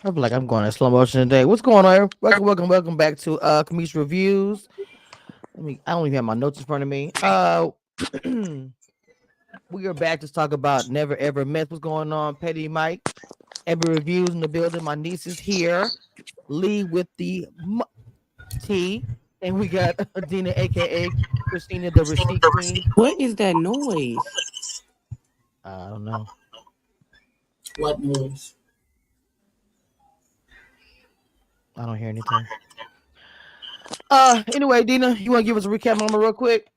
I feel like I'm going in slow motion today. What's going on? Welcome back to Kamish Reviews. I don't even have my notes in front of me. We are back to talk about Never Ever Mess. What's going on, Petty Mike? Every Reviews in the building. My niece is here. Lee with the T. And we got Adina, aka Christina, the receipt queen. What is that noise? I don't know. What news? I don't hear anything. Anyway, Dina, you want to give us a recap, mama, real quick?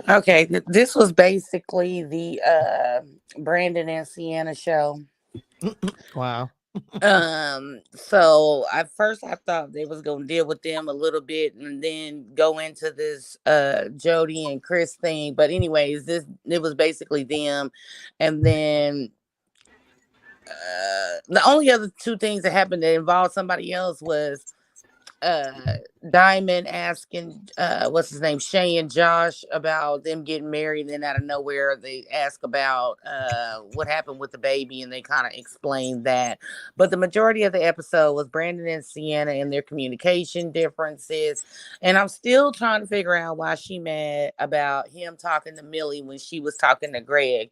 Okay, this was basically the Brandon and Sienna show. Wow. So at first I thought they was gonna deal with them a little bit and then go into this Jody and Chris thing. But anyways, it was basically them, and then the only other two things that happened that involved somebody else was Diamond asking what's his name, Shay and Josh, about them getting married, and then out of nowhere they ask about what happened with the baby, and they kind of explained that. But the majority of the episode was Brandon and Sienna and their communication differences, and I'm still trying to figure out why she mad about him talking to Millie when she was talking to Greg.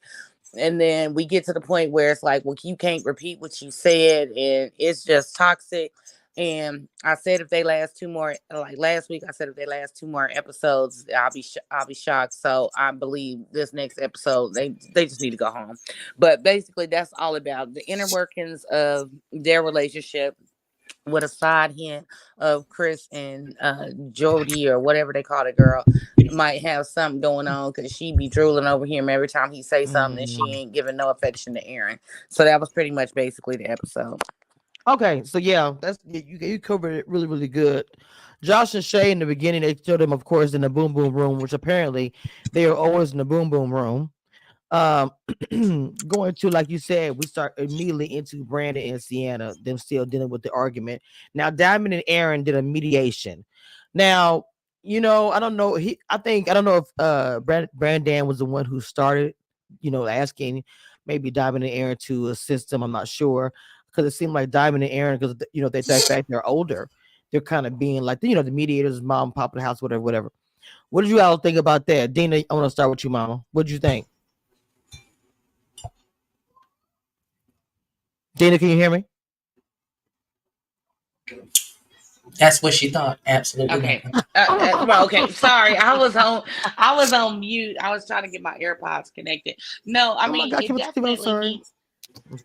And then we get to the point where it's like, well, you can't repeat what you said, and it's just toxic. And I said if they last two more, like last week, I said if they last two more episodes, I'll be shocked. So I believe this next episode, they just need to go home. But basically, that's all about the inner workings of their relationship, with a side hint of Chris and Jody, or whatever they call the girl, might have something going on, because she be drooling over him every time he say something, and she ain't giving no affection to Aaron. So that was pretty much basically the episode. Okay, so yeah, that's you covered it really, really good. Josh and Shay in the beginning, they showed them, of course, in the boom boom room, which apparently they are always in the boom boom room. Um, going to, like you said, we start immediately into Brandon and Sienna, them still dealing with the argument. Now, Diamond and Aaron did a mediation. Now, I don't know. I don't know if Brandon was the one who started, asking maybe Diamond and Aaron to assist them. I'm not sure, because it seemed like Diamond and Aaron, because they fact they're older, they're kind of being like the mediators, mom, pop of the house, whatever, whatever. What did you all think about that? Dina, I want to start with you, mama. What did you think? Dina, can you hear me? That's what she thought. Absolutely. Okay. Okay. Sorry, I was on mute. I was trying to get my AirPods connected. No, I mean, God, it definitely needs.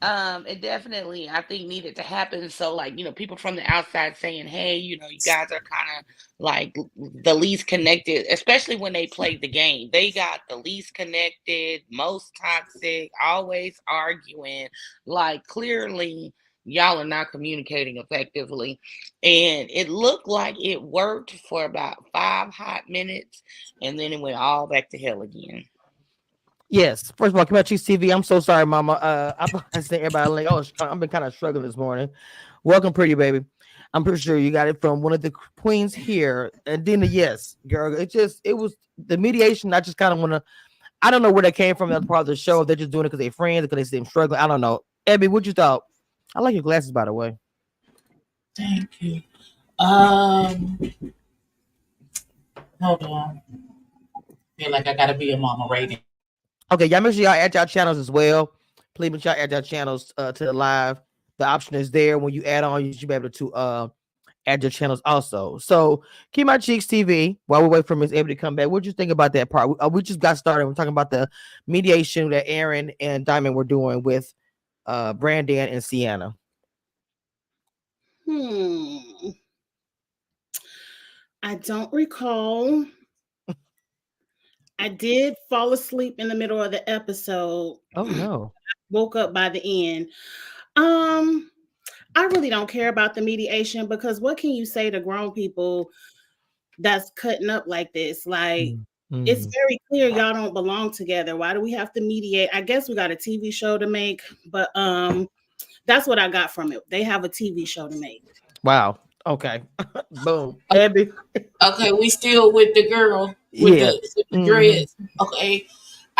It definitely, I think, needed to happen. So, like, people from the outside saying, "Hey, you guys are kind of like the least connected," especially when they played the game. They got the least connected, most toxic, always arguing. Like, clearly, y'all are not communicating effectively. And it looked like it worked for about 5 hot minutes, and then it went all back to hell again. Yes. First of all, come out Cheese TV. I'm so sorry, Mama. I sent everybody a link. I've been kind of struggling this morning. Welcome, pretty baby. I'm pretty sure you got it from one of the queens here. And Dina, yes, girl. It was the mediation. I just kind of want to. I don't know where that came from. That's part of the show. If they're just doing it because they're friends, because they see them struggling. I don't know. Abby, what you thought? I like your glasses, by the way. Thank you. Hold on. Feel like I gotta be a mama rating. Okay, y'all make sure y'all add y'all channels as well. Please make sure y'all add y'all channels to the live. The option is there. When you add on, you should be able to add your channels also. So keep my cheeks TV while we wait for Miss Able to come back. What you think about that part? We just got started. We're talking about the mediation that Aaron and Diamond were doing with Brandon and Sienna. I don't recall. I did fall asleep in the middle of the episode. Oh no. Woke up by the end. I really don't care about the mediation, because what can you say to grown people that's cutting up like this? Like, it's very clear y'all don't belong together. Why do we have to mediate? I guess we got a TV show to make, but that's what I got from it. They have a TV show to make. Wow. Okay. Boom. Abby. Okay, we still with the girl with the dreads. Okay.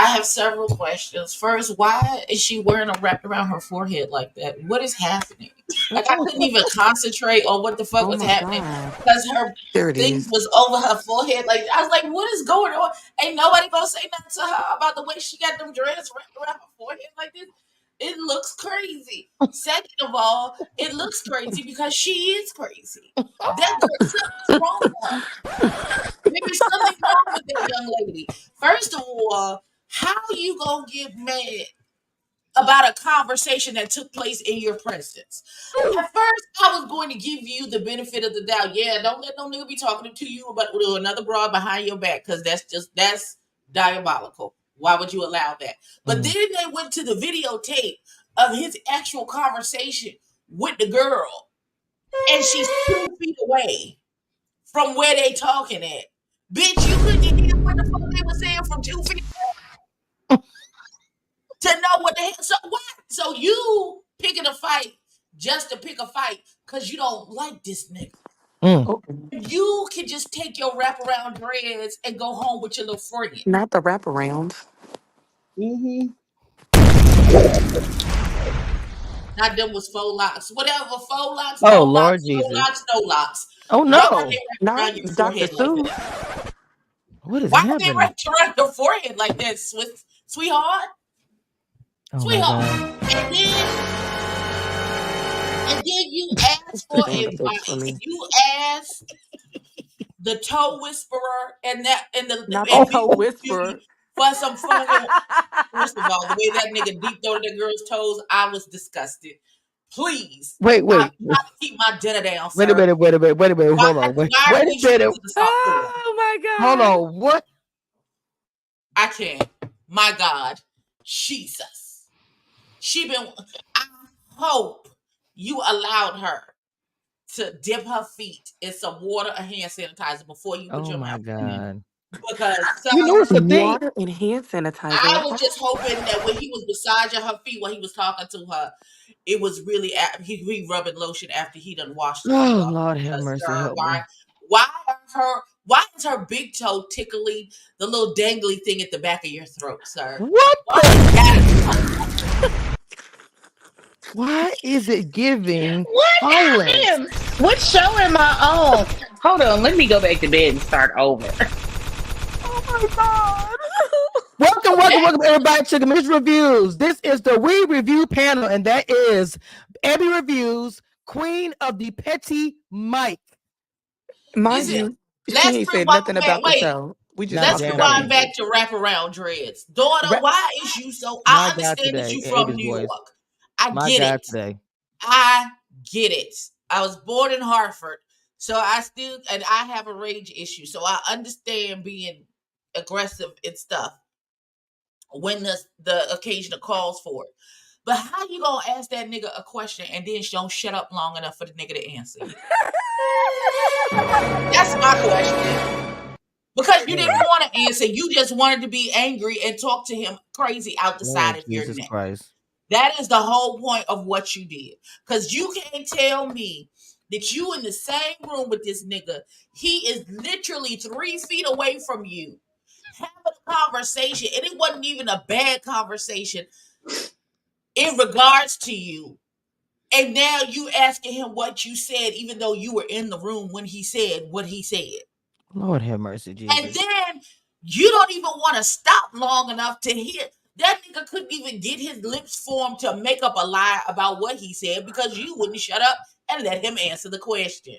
I have several questions. First, why is she wearing a wrap around her forehead like that? What is happening? Like I couldn't even concentrate on what the fuck Oh was my happening God. because her There it things is. was over her forehead. Like I was like, what is going on? Ain't nobody gonna say nothing to her about the way she got them dreads wrapped around her forehead like this. It looks crazy. Second of all, it looks crazy because she is crazy. Something's wrong with her. There's something wrong with that young lady. First of all, how you gonna get mad about a conversation that took place in your presence? At first, I was going to give you the benefit of the doubt. Yeah, don't let no nigga be talking to you about another broad behind your back, because that's diabolical. Why would you allow that? But then they went to the videotape of his actual conversation with the girl, and she's 2 feet away from where they talking at. Bitch, you couldn't hear what the fuck they were saying from 2 feet to know what the hell. So what? So you picking a fight just to pick a fight because you don't like this nigga. Oh, You can just take your wraparound dreads and go home with your little friend. not the wraparound. Mm-hmm. Not them was faux locks. Whatever, faux locks, Oh no Lord locks, no Jesus. locks, no locks. Oh Why are no. they wrapped Not around your Dr. forehead like Seuss. that? What is Why are they happening? wrapped around your forehead like that, sweetheart? Oh my Sweetheart. God. And then you ask for Doing the books advice. for me. You ask the toe whisperer and Not the Oh, toe Big whisperer. Beauty for some fucking. First of all, the way that nigga deep throated that girl's toes, I was disgusted. Please, wait, I'm wait. trying to keep my dinner down, Wait a sir. minute, wait a minute, wait a minute. Why, Hold on. Wait why a did you minute. to the soft door? Oh my Hold God. on. What? I can't. My God, Jesus. I hope you allowed her to dip her feet in some water or hand sanitizer before you put Oh your my mouth in there. God. Because, You know what's the thing? Water and hand I sanitizer. was just hoping that when he was massaging her feet while he was talking to her, it was really he rubbing lotion after he done washed her feet Oh off. Lord have Because, mercy, sir, help me. why is her big toe tickling the little dangly thing at the back of your throat, sir? What Why the? is that? Why is it giving What pollen? happened? What show am I on? Hold on, let me go back to bed and start over. Oh my God. Welcome, everybody to the Miss Reviews. This is the We Review panel, and that is Abby Reviews, Queen of the Petty Mic. Mind Listen, you, she let's ain't said rewind nothing back. about the Wait, show. We just Not let's talking damn about rewind thing. back music. to wraparound dreads. Daughter, why is you so? My I God understand that today, you in from Abby's New voice. York. I My get God it. today. I get it. I was born in Hartford, so I have a rage issue. So I understand being aggressive and stuff when the occasion calls for it. But how you gonna ask that nigga a question and then she don't shut up long enough for the nigga to answer you? That's my question. Because you didn't want to answer, you just wanted to be angry and talk to him crazy out the Lord side of your Jesus neck. Christ. That is the whole point of what you did. Because you can't tell me that you in the same room with this nigga. He is literally 3 feet away from you, having a conversation, and it wasn't even a bad conversation in regards to you. And now you asking him what you said, even though you were in the room when he said what he said. Lord have mercy, And Jesus. then you don't even want to stop long enough to hear. That nigga couldn't even get his lips formed to make up a lie about what he said because you wouldn't shut up and let him answer the question.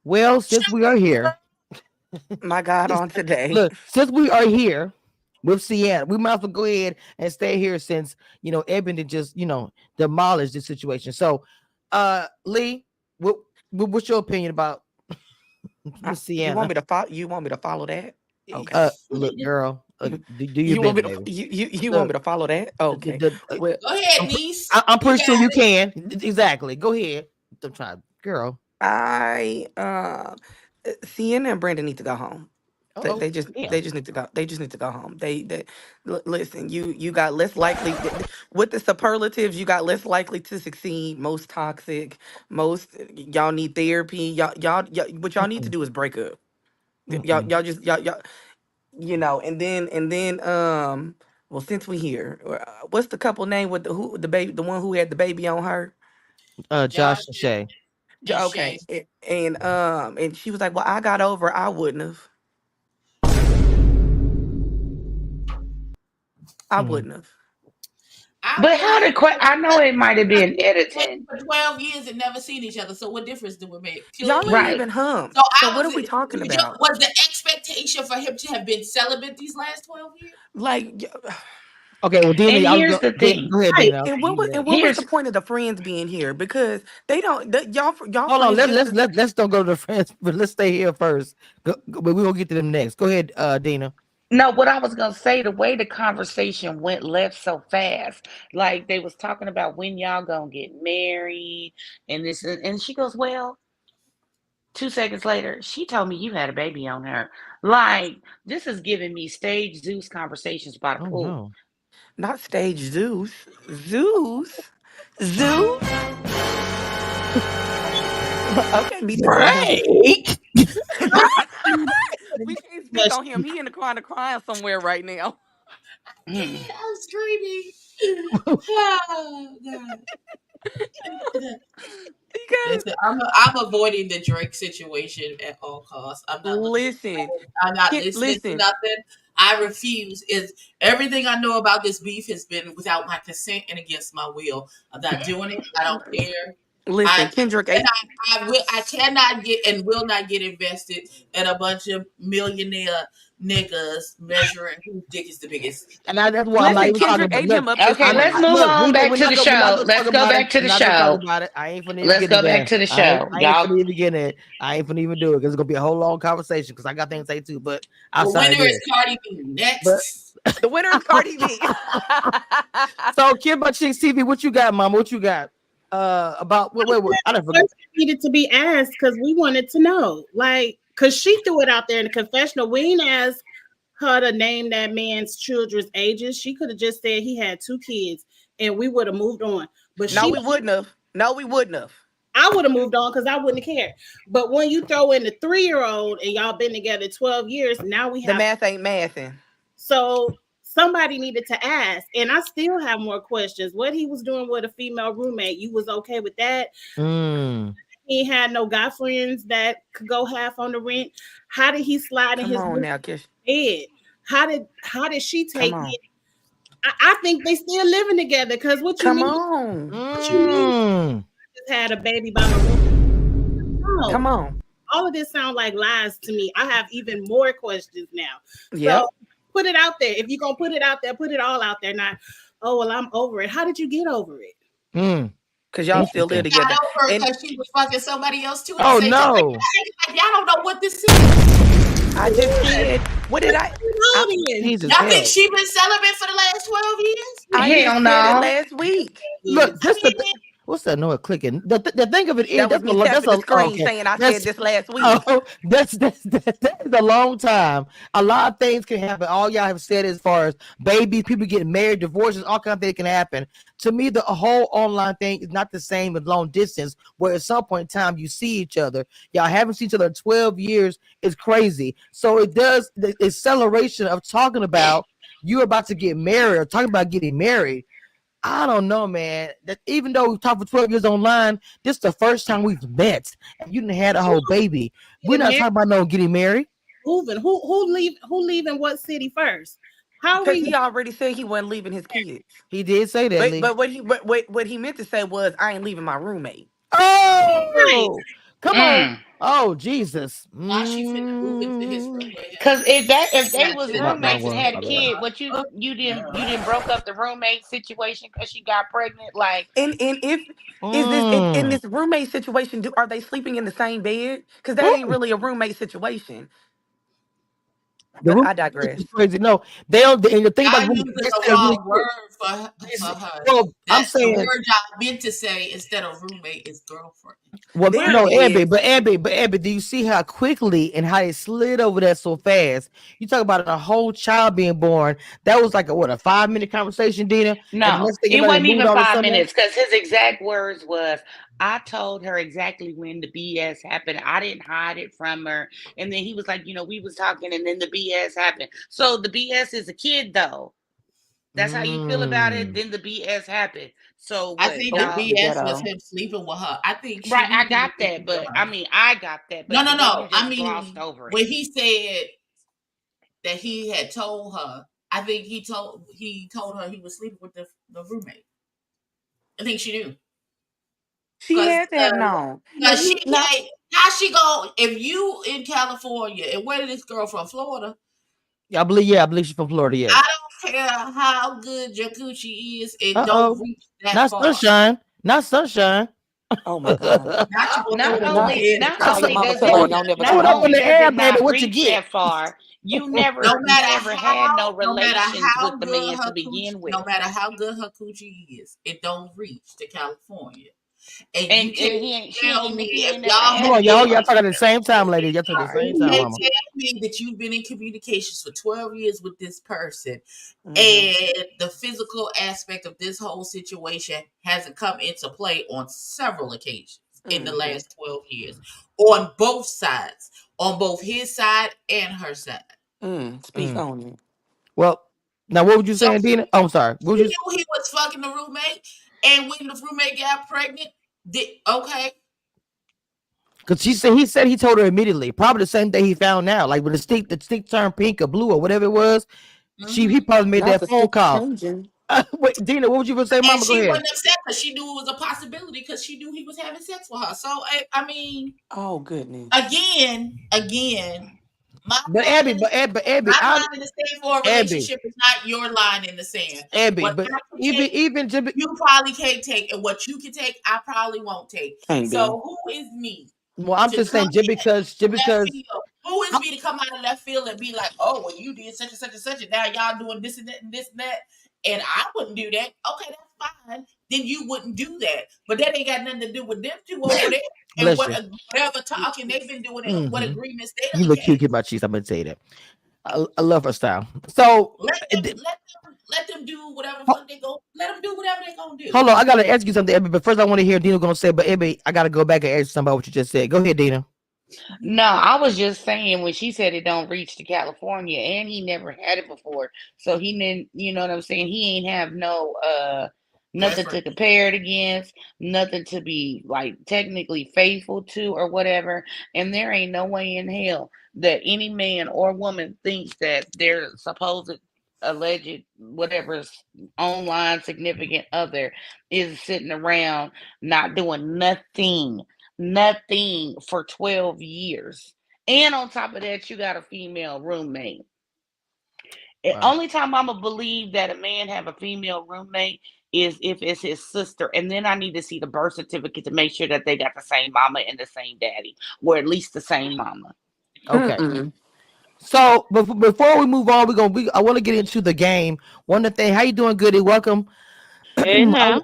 Well, since we are here, My God, on today. look, since we are here with Sienna, we might as well go ahead and stay here since Ebony just demolished the situation. So, Lee, what's your opinion about Miss You want Sienna? me to follow? You want me to follow that? Okay. Look, girl, do your You want me best, to? baby. You want me to follow that? Okay. Well, Go ahead, niece. I'm pretty You sure got you it. can. Exactly. Go ahead. I'm trying, girl. Sienna and Brandon need to go home. They, Oh, they just damn. they just need to go. They just need to go home. Listen. You got less likely with the superlatives. You got less likely to succeed. Most toxic. Most y'all need therapy. Y'all what y'all need to do is break up. Y'all Mm-mm. just y'all and then well, since we here, what's the couple name with the baby, the one who had the baby on her? Josh Josh and Shay. and Okay, Shay. and she was like, "Well, I got over. I wouldn't have. I Hmm. wouldn't have. I But would how did I know it might have been editing. for 12 years and never seen each other. So what difference do it make? Y'all Clearly. ain't Right. even humped. So So I what was are we talking about? was the expectation for him to have been celibate these last 12 years? Like, Okay, well, Dina, And I was here's the go, thing. go ahead, Right. Dina. and Okay, you got it. what was the Here's point of the friends being here? Because they don't. Y'all Hold on, friends just. let's don't go to the friends, but let's stay here first. But we're gonna get to them next. Go ahead, Dina. No, what I was gonna say, the way the conversation went left so fast, like they was talking about when y'all gonna get married and this, and she goes, "Well," 2 seconds later, she told me you had a baby on her. Like, this is giving me stage Zeus conversations by the Oh pool. no. Not stage Zeus. Zeus. Okay, meet the queen. Right. We can't speak on him. He in the corner crying somewhere right now. Mm. I'm screaming. Oh, God. Because Listen, I'm avoiding the Drake situation at all costs. I'm not looking. listen, I'm not listening to listen. nothing. I refuse. Is everything I know about this beef has been without my consent and against my will. I'm not doing it. I don't care. Listen, I Kendrick ain't. cannot. I cannot get and will not get invested in a bunch of millionaire niggas measuring whose dick is the biggest. And that's why I'm not Listen, even talking Kendrick about. ate Look, him up this Okay, let's morning. move look, on back to the we're not show. gonna talk Let's go about it. back to We're the not gonna talk show. about it. I ain't finna even Let's get go into back that. to the I ain't, show. I ain't Y'all, finna even get in it. I ain't finna even do it because it's gonna be a whole long conversation because I got things to say too. But The outside of winner is this, Cardi B. but Next. The winner is Cardi B. so Kid Buck Chicks TV, what you got, Mama? What you got? About wait, I don't forget. Question needed to be asked because we wanted to know. Like, because she threw it out there in the confessional. We ain't asked her to name that man's children's ages. She could have just said he had 2 kids and we would have moved on. But No, she, we wouldn't have. No, we wouldn't have. I would have moved on because I wouldn't have cared. But when you throw in the 3-year-old and y'all been together 12 years, now we The have. math ain't mathing. So somebody needed to ask. And I still have more questions. What he was doing with a female roommate, you was okay with that? Mm. He had no guy friends that could go half on the rent. How did he slide in Come his on now, Kish. bed? How did she Come take on. it? I think they still living together because what you Come mean? on. What you mean? Mm. Just had a baby by my room. No. Come on. All of this sound like lies to me. I have even more questions now. Yep. So put it out there. If you're gonna put it out there, put it all out there. Not, oh well, I'm over it. How did you get over it? Mm. Because y'all still live Interesting. Got together. over And because she was fucking somebody else too. Oh At the same time. no. Like, y'all don't know what this is. I just said, what did I? Jesus Y'all hell. think she been celibate for the last 12 years? I Hell just said it no. last week. Look, I just the mean, what's that noise clicking? The thing of it is That was me that's tapping the a screen okay. saying I That's said this last week. oh, that is a long time. A lot of things can happen. All y'all have said as far as babies, people getting married, divorces, all kinds of things can happen. To me, the whole online thing is not the same as long distance, where at some point in time you see each other. Y'all haven't seen each other in 12 years is crazy. So it does the acceleration of talking about you're about to get married or talking about getting married. I don't know, man. That even though we've talked for 12 years online, this is the first time we've met, and you didn't had a whole baby. We're not talking about no getting married. Moving. Who leaving what city first? How are Because we? he already said he wasn't leaving his kids. He did say that, Lee. But what he meant to say was I ain't leaving my roommate. Right. Oh, come on. Mm. Oh, Jesus. now she finna move into his roommate. Cause if they was My roommates and word. had a My bad. kid, what you didn't broke up the roommate situation because she got pregnant? Like, And if is this in Mm. this roommate situation, are they sleeping in the same bed? Because that ain't Mm. really a roommate situation. The But room I digress. is crazy. No, they don't. And the thing about Y'all the room, using they the say really wrong quick. word for her. Well, I'm That the word saying, y'all meant to say instead of roommate is girlfriend. well, There no, it is. Abby, do you see how quickly and how they slid over that so fast? You talk about a whole child being born. That was like a 5-minute conversation, Dina. And the no, next thing you it know, they wasn't moved even on to five something else. minutes because his exact words was, I told her exactly when the BS happened. I didn't hide it from her. And then he was like, we was talking and then the BS happened. So the BS is a kid though. That's how you feel about it. Mm. Then the BS happened. So I what, think the y'all? BS was Ghetto. him sleeping with her. I think Right, I he got was that, sleeping with but her. I got that, No, but no, the way you no. I just glossed mean, over it. when he said that he had told her, I think he told her he was sleeping with the roommate. I think she knew. She Cause, had to have known. cause she No, can't. How she go if you in California and where did this girl from Florida? I believe she's from Florida. Yes. I don't care how good your coochie is, it don't Uh-oh. reach that Not far. sunshine. Not sunshine. oh my God. Not you gonna Not throw it over Not the only head of not not your only somebody. mama does tell it her throw you it, don't never throw not it tell up in me. only the does air, it baby. not What you reach get? that far, you No never matter had no relations with how the good man her to coochie, begin with. no matter how good her coochie is, it don't reach to California. And And you can't she tell ain't me he if ain't never y'all Hold had have a on, been y'all. Y'all joint. talking at the same time, ladies. Y'all talking at the Sorry. same you time, can't mama. tell me that you've been in communications for 12 years with this person Mhm. and the physical aspect of this whole situation hasn't come into play on several occasions in the Mhm. last 12 years on both sides, on both his side and her side. Speak Mm. on it. Well, now what would you So say, Dina? Oh, I'm sorry. What would he you? knew he was fucking the roommate, and when the roommate got pregnant, okay. Because he told her immediately, probably the same day he found out. Like when the stick turned pink or blue or whatever it was, he Mm-hmm. probably made Not that the phone stick call. changing. Wait, Dina, what would you say, And Mama? Go she ahead. wasn't upset because she knew it was a possibility because she knew he was having sex with her. So I mean, Oh goodness. again, my But line Abby, in the Abby, my line in the sand for a Abby, relationship is not your line in the sand. Abby, What but I can take, even Jimmy, you probably can't take, and what you can take, I probably won't take. Can't be. So who is me well, I'm to just come saying, just in left because, field? Who is I, me to come out of left field and be like, oh, well, you did such and such and such, and now y'all doing this and that and this and that, and I wouldn't do that. Okay, that's fine. Then you wouldn't do that, but that ain't got nothing to do with them two over there and bless you. whatever talking they've been doing and what Hmm. agreements they You done look came. cute, my cheeks. I'm gonna tell you that. I love her style. So, Let them do whatever the fuck they go. Let them do whatever they gonna do. hold on, I gotta ask you something, Abby. But first, I want to hear Dina gonna say. But Abby, I gotta go back and ask you something about what you just said. Go ahead, Dina. No, I was just saying when she said it don't reach to California and he never had it before. So he didn't, you know what I'm saying? He ain't have no nothing to Reference. compare it against, nothing to be like technically faithful to or whatever. And there ain't no way in hell that any man or woman thinks that their supposed alleged whatever online significant other is sitting around not doing nothing for 12 years. And on top of that, you got a female roommate. The Wow. only time I'm gonna believe that a man have a female roommate is if it's his sister, and then I need to see the birth certificate to make sure that they got the same mama and the same daddy, or at least the same mama. Okay. Mm-mm. So before we move on, I want to get into the game. One of the things, how you doing, Goody? Welcome. Hey I, now.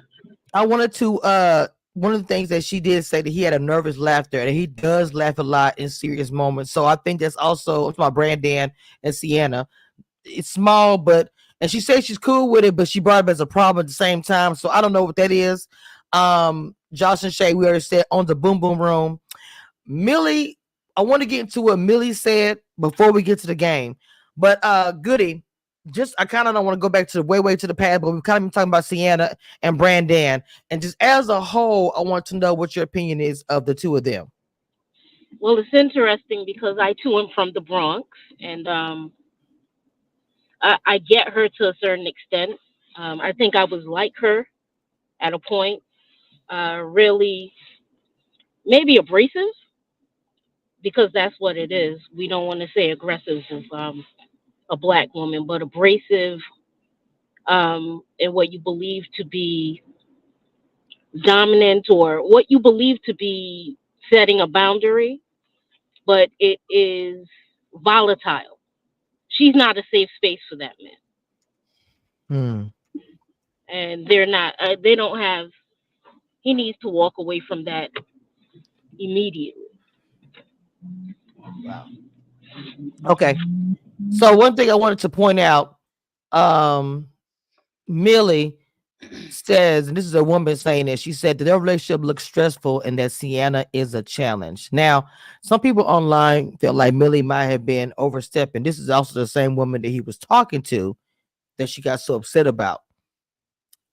I wanted to one of the things that she did say that he had a nervous laughter and he does laugh a lot in serious moments. So I think that's also it's my Brandon and Sienna. It's small, but and she says she's cool with it, but she brought it up as a problem at the same time. So I don't know what that is. Josh and Shay, we already said on the boom boom room. Millie, I want to get into what Millie said before we get to the game. But Goody, just I kind of don't want to go back to the way to the past, but we've kind of been talking about Sienna and Brandon. And just as a whole, I want to know what your opinion is of the two of them. Well, it's interesting because I too am from the Bronx, and I get her to a certain extent. I think I was like her at a point, really maybe abrasive because that's what it is. We don't want to say aggressive with a black woman, but abrasive in what you believe to be dominant or what you believe to be setting a boundary, but it is volatile. She's not a safe space for that man, Hmm. and they're not. They don't have. He needs to walk away from that immediately. Wow. Okay. So one thing I wanted to point out, Millie, says, and this is a woman saying this, she said that their relationship looks stressful and that Sienna is a challenge. Now, some people online feel like Millie might have been overstepping. This is also the same woman that he was talking to that she got so upset about.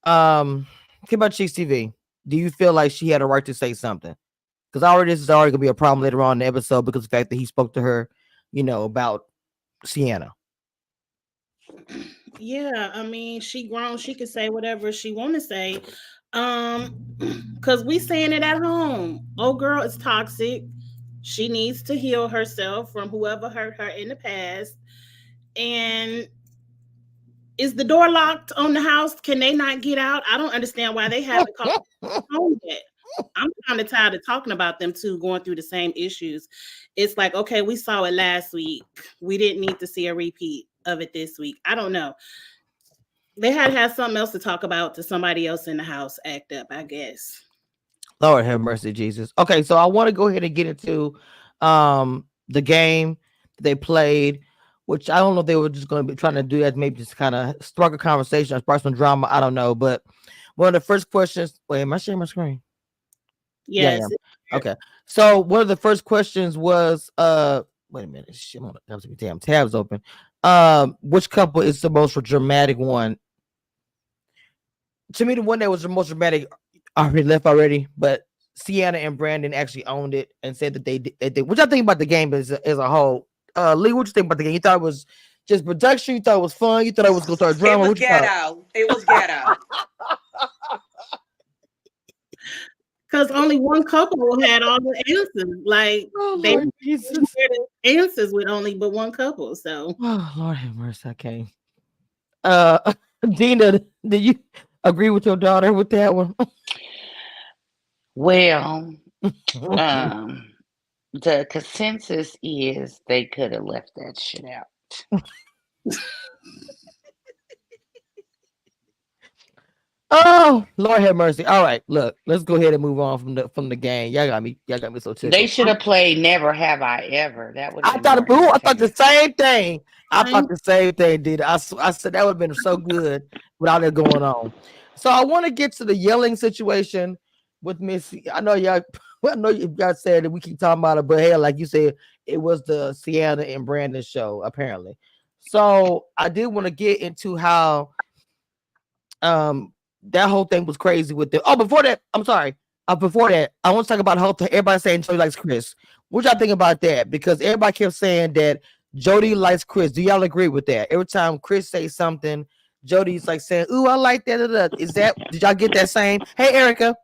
What about Cheeks TV? Do you feel like she had a right to say something? Because already this is already gonna be a problem later on in the episode because of the fact that he spoke to her, about Sienna. Yeah, I mean, she grown. She can say whatever she want to say. Because we saying it at home. Oh, girl is toxic. She needs to heal herself from whoever hurt her in the past. And is the door locked on the house? Can they not get out? I don't understand why they haven't called home yet. I'm kind of tired of talking about them two going through the same issues. It's like, okay, we saw it last week. We didn't need to see a repeat of it this week. I don't know. They had to have something else to talk about to somebody else in the house act up, I guess. Lord have mercy, Jesus. Okay, so I want to go ahead and get into the game they played, which I don't know if they were just going to be trying to do that, maybe just kind of spark a conversation or spark some drama. I don't know. But one of the first questions, wait, am I sharing my screen? Yes. Yeah. Okay. So one of the first questions was, wait a minute. Shit, damn tabs open. Which couple is the most dramatic one? To me, the one that was the most dramatic already left already, but Sienna and Brandon actually owned it and said that they did. What y'all think about the game as a whole? Lee, what you think about the game? You thought it was just production? You thought it was fun? You thought it was gonna start drama? It was ghetto. It was ghetto. Because only one couple had all the answers. Like they Lord Jesus. shared the answers with only but one couple. So Oh Lord have mercy, I can't. Dina, did you agree with your daughter with that one? Well, the consensus is they could have left that shit out. Oh Lord have mercy. All right, look, let's go ahead and move on from the game. Y'all got me so tickled. They should have played Never Have I Ever. That would. I thought the same thing. I thought the same thing, did I said that would have been so good without it going on. So I want to get to the yelling situation with Missy. I know y'all said that we keep talking about it, but hey, like you said, it was the Sienna and Brandon show, apparently. So I did want to get into how that whole thing was crazy with the before that, I'm sorry. Before that, I want to talk about how everybody saying Jody likes Chris. What y'all think about that? Because everybody kept saying that Jody likes Chris. Do y'all agree with that? Every time Chris says something, Jody's like saying, "Ooh, I like that." Did y'all get that same? Hey, Erica.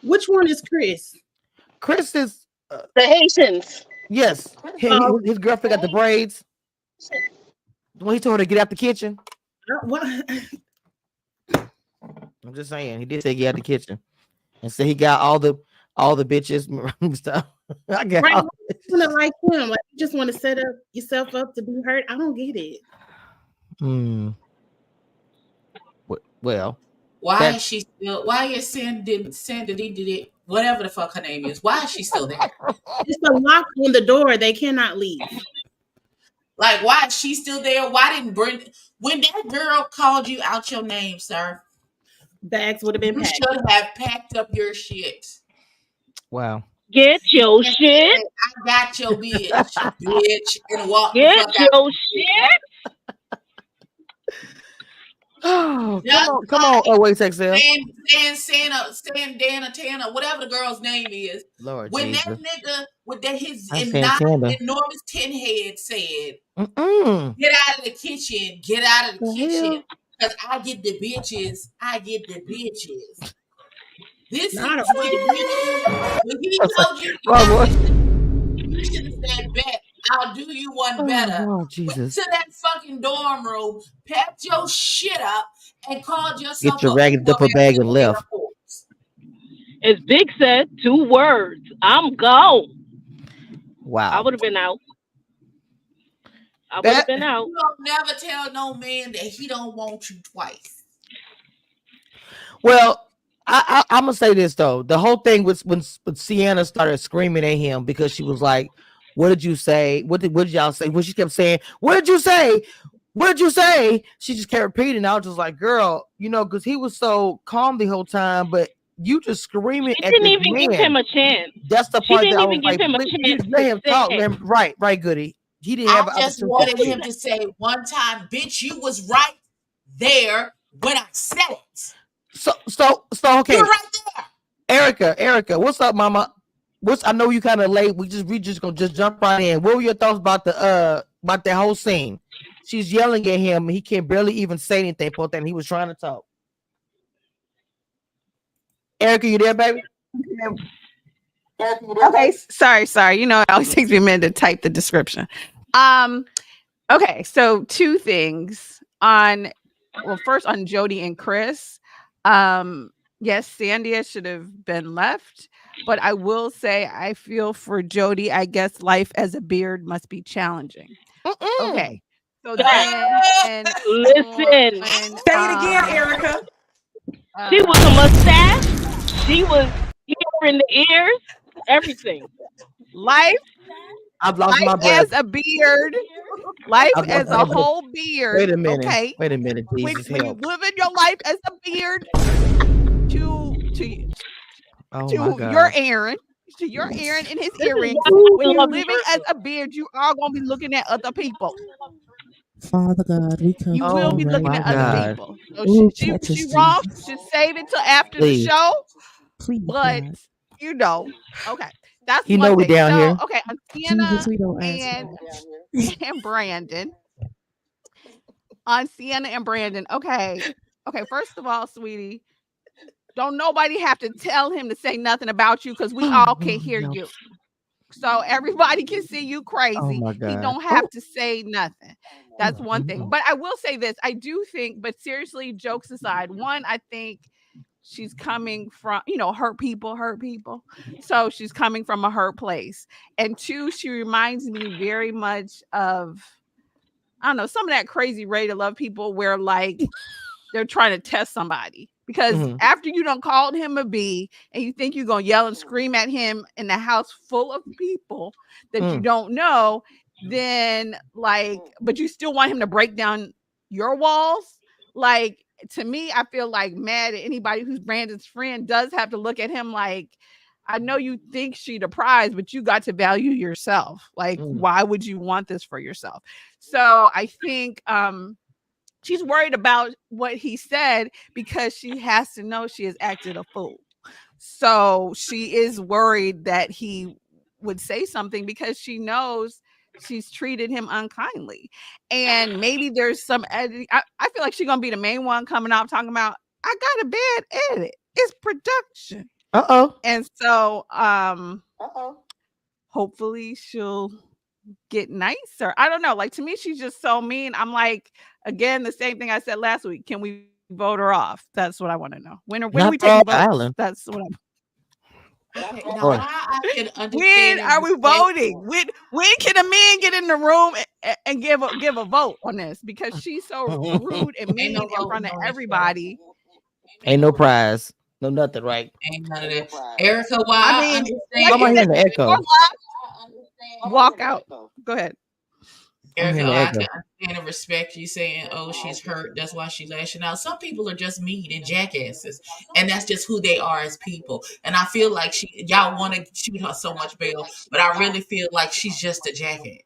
which one is Chris? Chris is The Haitians. yes. His girlfriend got the braids. When he told her to get out the kitchen. What? I'm just saying, he did say get out the kitchen, and so he got all the bitches and stuff. I got Right, all- you want to like him? Like you just want to set up yourself up to be hurt? I don't get it. Well, Why is she still? Why is Sandy whatever the fuck her name is? Why is she still there? It's a lock on the door. They cannot leave. Like, why is she still there? Why didn't Brenda? When that girl called you out your name, sir, Bags would have been you packed. should have packed up your shit. wow. Get your shit. I got your bitch, and walk the Get fuck out. your shit. Oh, Just come on. Oh, wait, Excel. Stan Dana Tanner, whatever the girl's name is. Lord When Jesus. that nigga with his I said Santa. enormous tin head said, Mm-mm. "Get out of the kitchen, get out of the The kitchen, hell? because I get the bitches, I get the bitches." This is Not a- when he told you, Wrong one. you should have said, "Bet I'll do you one better." Oh, Lord Went Jesus. to that fucking dorm room, packed your shit up, and called yourself Get your a ragged Uber duffel back bag to and the left. airport. As Big said, 2 words. I'm gone. I Wow. would have been out. I would have been out. You don't never tell no man that he don't want you twice. Well, I'm gonna say this though. The whole thing was when Sienna started screaming at him because she was like, "What did you say? What did y'all say?" When she kept saying, "What did you say?" What'd you say? She just kept repeating. I was just like, girl, because he was so calm the whole time, but you just screaming She at didn't this even give him man. a chance. That's the She part that didn't I even was give like, him a please, chance let to him talk. say. Right, Goody. He didn't have I an just opportunity wanted to him to say one time, bitch, you was right there when I said it. So okay. You're right there. Erica, what's up, mama? I know you kind of late. We just gonna jump right in. What were your thoughts about that whole scene? She's yelling at him, and he can barely even say anything. Poor thing, he was trying to talk. Erica, you there, baby? Okay, sorry. It always takes me a minute to type the description. Okay, so two things first on Jody and Chris. Yes, Sandia should have been left, but I will say I feel for Jody. I guess life as a beard must be challenging. Okay, so then Listen. Say it again, Erica. She was a mustache. She was here in the ears. Everything. Life I've lost my breath. as a beard. Life I've as lost a my breath. whole beard. Wait a minute. Okay. Wait a minute. When Jesus, you help. living your life as a beard to Oh my God. your Aaron, to your Aaron and his earrings. When you're living as a beard, you are gonna be looking at other people. Father God, we come. You will be looking my at other God. people. So Ooh, she catch us, wrong. Jesus. Should save it till after Please. the show. Please, But God. okay. That's You one know we thing. down So here. okay, on Jesus, Sienna we don't ask and for and Brandon. On Sienna and Brandon. Okay. First of all, sweetie, don't nobody have to tell him to say nothing about you because we all can hear you. So everybody can see you crazy. Oh my He God. don't have to say nothing. That's one thing. But I will say this. I do think, but seriously, jokes aside, one, I think she's coming from, hurt people. So she's coming from a hurt place. And two, she reminds me very much of, I don't know, some of that crazy Ready to Love people where like they're trying to test somebody. Because after you done called him a B and you think you're going to yell and scream at him in a house full of people that you don't know, then but you still want him to break down your walls. Like, to me, I feel like mad at anybody who's Brandon's friend does have to look at him like, I know you think she the prize, but you got to value yourself. Like, why would you want this for yourself? So I think, she's worried about what he said because she has to know she has acted a fool. So she is worried that he would say something because she knows she's treated him unkindly. And maybe there's some editing. I feel like she's going to be the main one coming out talking about, I got a bad edit. It's production. And so hopefully she'll get nicer. I don't know. Like, to me, she's just so mean. I'm like, again, the same thing I said last week. Can we vote her off? That's what I want to know. When are we taking votes? Island. That's what I'm. Okay, now I can understand. When are we voting? When can a man get in the room and give a vote on this? Because she's so rude and mean in front of everybody. Ain't no prize. No nothing, right? Ain't none of that. Erica, why I understand. I'm hearing the echo. Walk out. Go ahead. Erica, I can understand and respect you saying, oh, she's hurt. That's why she's lashing out. Some people are just mean and jackasses. And that's just who they are as people. And I feel like y'all want to shoot her so much bail, but I really feel like she's just a jackass.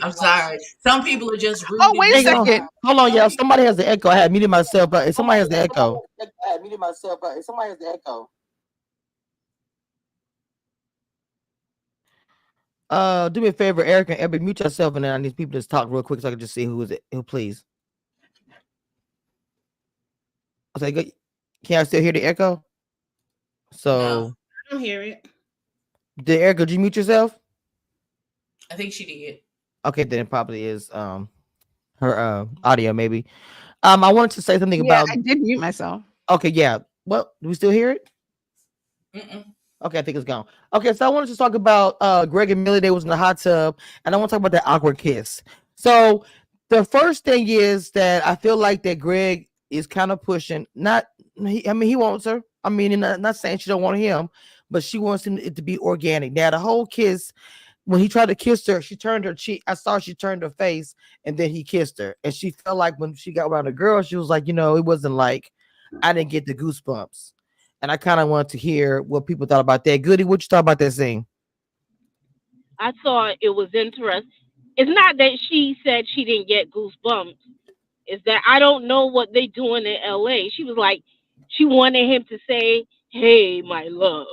I'm sorry. Some people are just rude. Oh, wait a second. Hold on, y'all. Somebody has the echo. I had muted myself, but somebody has the echo. Do me a favor, Eric and Ebby, mute yourself, and then I need people to just talk real quick so I can just see who is it. Who, please? Okay, good. Can I still hear the echo? So No, I don't hear it. Did Erica, did you mute yourself? I think she did. Okay, then it probably is her audio, maybe. I wanted to say something about. I did mute myself. Okay, yeah. Well, do we still hear it? Mm-mm. Okay, I think it's gone. Okay, so I wanted to talk about Greg and Millie. They was in the hot tub, and I want to talk about that awkward kiss. So the first thing is that I feel like that Greg is kind of pushing. He wants her. I mean, not saying she don't want him, but she wants him it to be organic. Now the whole kiss, when he tried to kiss her, she turned her cheek. I saw she turned her face, and then he kissed her. And she felt like when she got around the girl, she was like, it wasn't like I didn't get the goosebumps. And I kind of wanted to hear what people thought about that. Goody, what you thought about that scene? I thought it was interesting. It's not that she said she didn't get goosebumps. It's that I don't know what they doing in LA. She was like, she wanted him to say, "Hey, my love,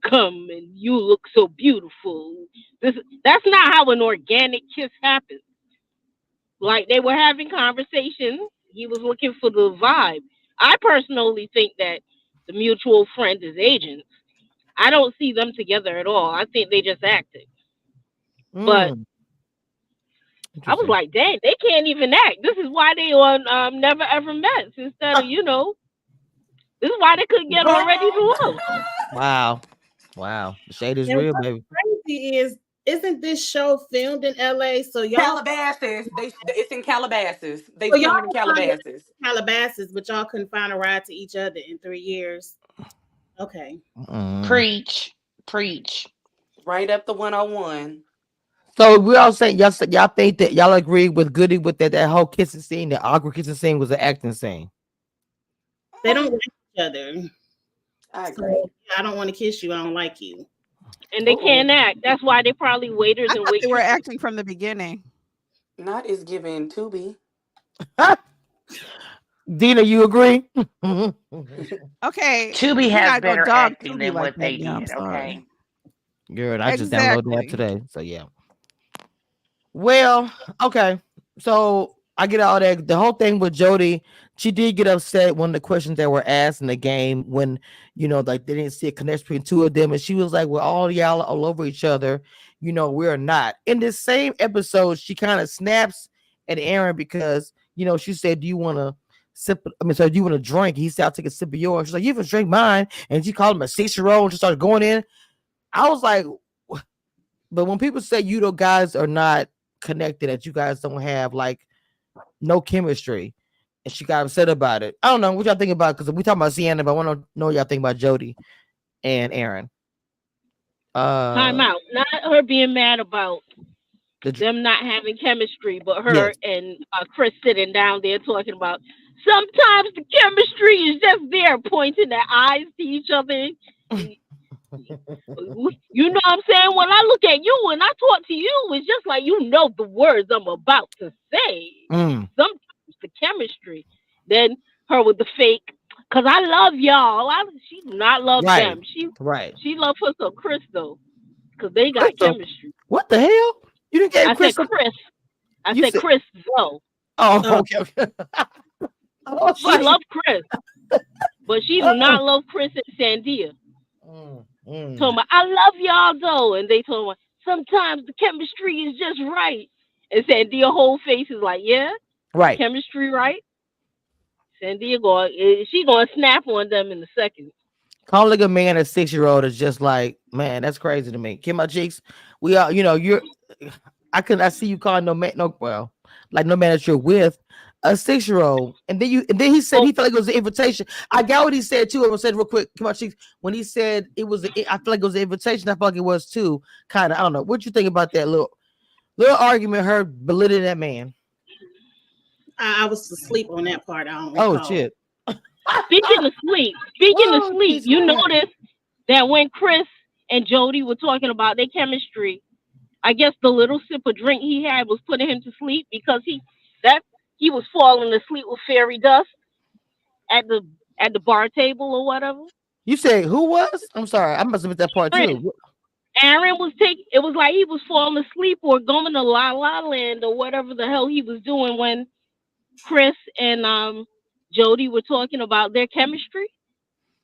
come and you look so beautiful." That's not how an organic kiss happens. Like they were having conversations. He was looking for the vibe. I personally think that the mutual friend is agents. I don't see them together at all. I think they just acted. But I was like, dang, they can't even act. This is why they on Never Ever Met. Instead of, this is why they couldn't get already to love. Wow. The shade is real, baby. Crazy isn't this show filmed in LA? So y'all Calabasas. It's in Calabasas. They So filmed in Calabasas. Calabasas, but y'all couldn't find a ride to each other in 3 years. Okay. Preach. Right up the 101. So we all saying y'all think that y'all agree with Goody with that whole kissing scene, the awkward kissing scene was an acting scene. They don't like each other. I agree. So, I don't want to kiss you. I don't like you. And they can't act. That's why they probably waiters I and thought waitresses. they were acting from the beginning. Not is given to be. Dina, you agree? Okay. Tubi we has gotta go better dog acting Tubi than like what they that, yeah, I'm did. sorry. Okay. Good. I just downloaded the app Exactly. today. So yeah. Well, okay. So I get all that. The whole thing with Jody, she did get upset when the questions that were asked in the game when like they didn't see a connection between two of them, and she was like, "Well, all y'all are all over each other. We're not." In this same episode, she kind of snaps at Aaron because she said, "Do you want to sip? Do you want to drink?" He said, "I'll take a sip of yours." She's like, "You even drink mine," and she called him a 6-year-old and she started going in. I was like, but when people say guys are not connected, that you guys don't have like no chemistry, and she got upset about it. I don't know what y'all think about, because we talking about Sienna, but I want to know what y'all think about Jody and Aaron. Time out. Not her being mad about them not having chemistry, but her and Chris sitting down there talking about sometimes the chemistry is just there, pointing their eyes to each other. You know what I'm saying? When I look at you and I talk to you, it's just like the words I'm about to say. Sometimes the chemistry. Then her with the fake, because I love y'all. She do not love them. She love her some Chris though, because they got chemistry. What the hell? You didn't get Chris? Said Chris. I said Chris though. Oh, okay. She loved Chris, but she do not love Chris and Sandia. Told me, I love y'all though, and they told me sometimes the chemistry is just right. And Sandia whole face is like, yeah, right, chemistry right. Sandia she gonna snap on them in a second. Calling a man a 6-year-old is just like, man, that's crazy to me. Kim, my cheeks, we are, I see you calling no man that you're with a 6-year-old, and then he said he felt like it was an invitation. I got what he said too. I'm gonna say it real quick. Come on, cheeks. When he said I feel like it was an invitation. I felt like it was too. Kind of. I don't know. What you think about that little argument? Her belittling that man. I was asleep on that part. I don't recall. Oh shit. Speaking of sleep, you notice that when Chris and Jody were talking about their chemistry, I guess the little sip of drink he had was putting him to sleep, because he was falling asleep with fairy dust at the bar table or whatever. You say who was? I'm sorry, I must have missed that part too. Aaron was it was like he was falling asleep or going to La La Land or whatever the hell he was doing when Chris and Jody were talking about their chemistry.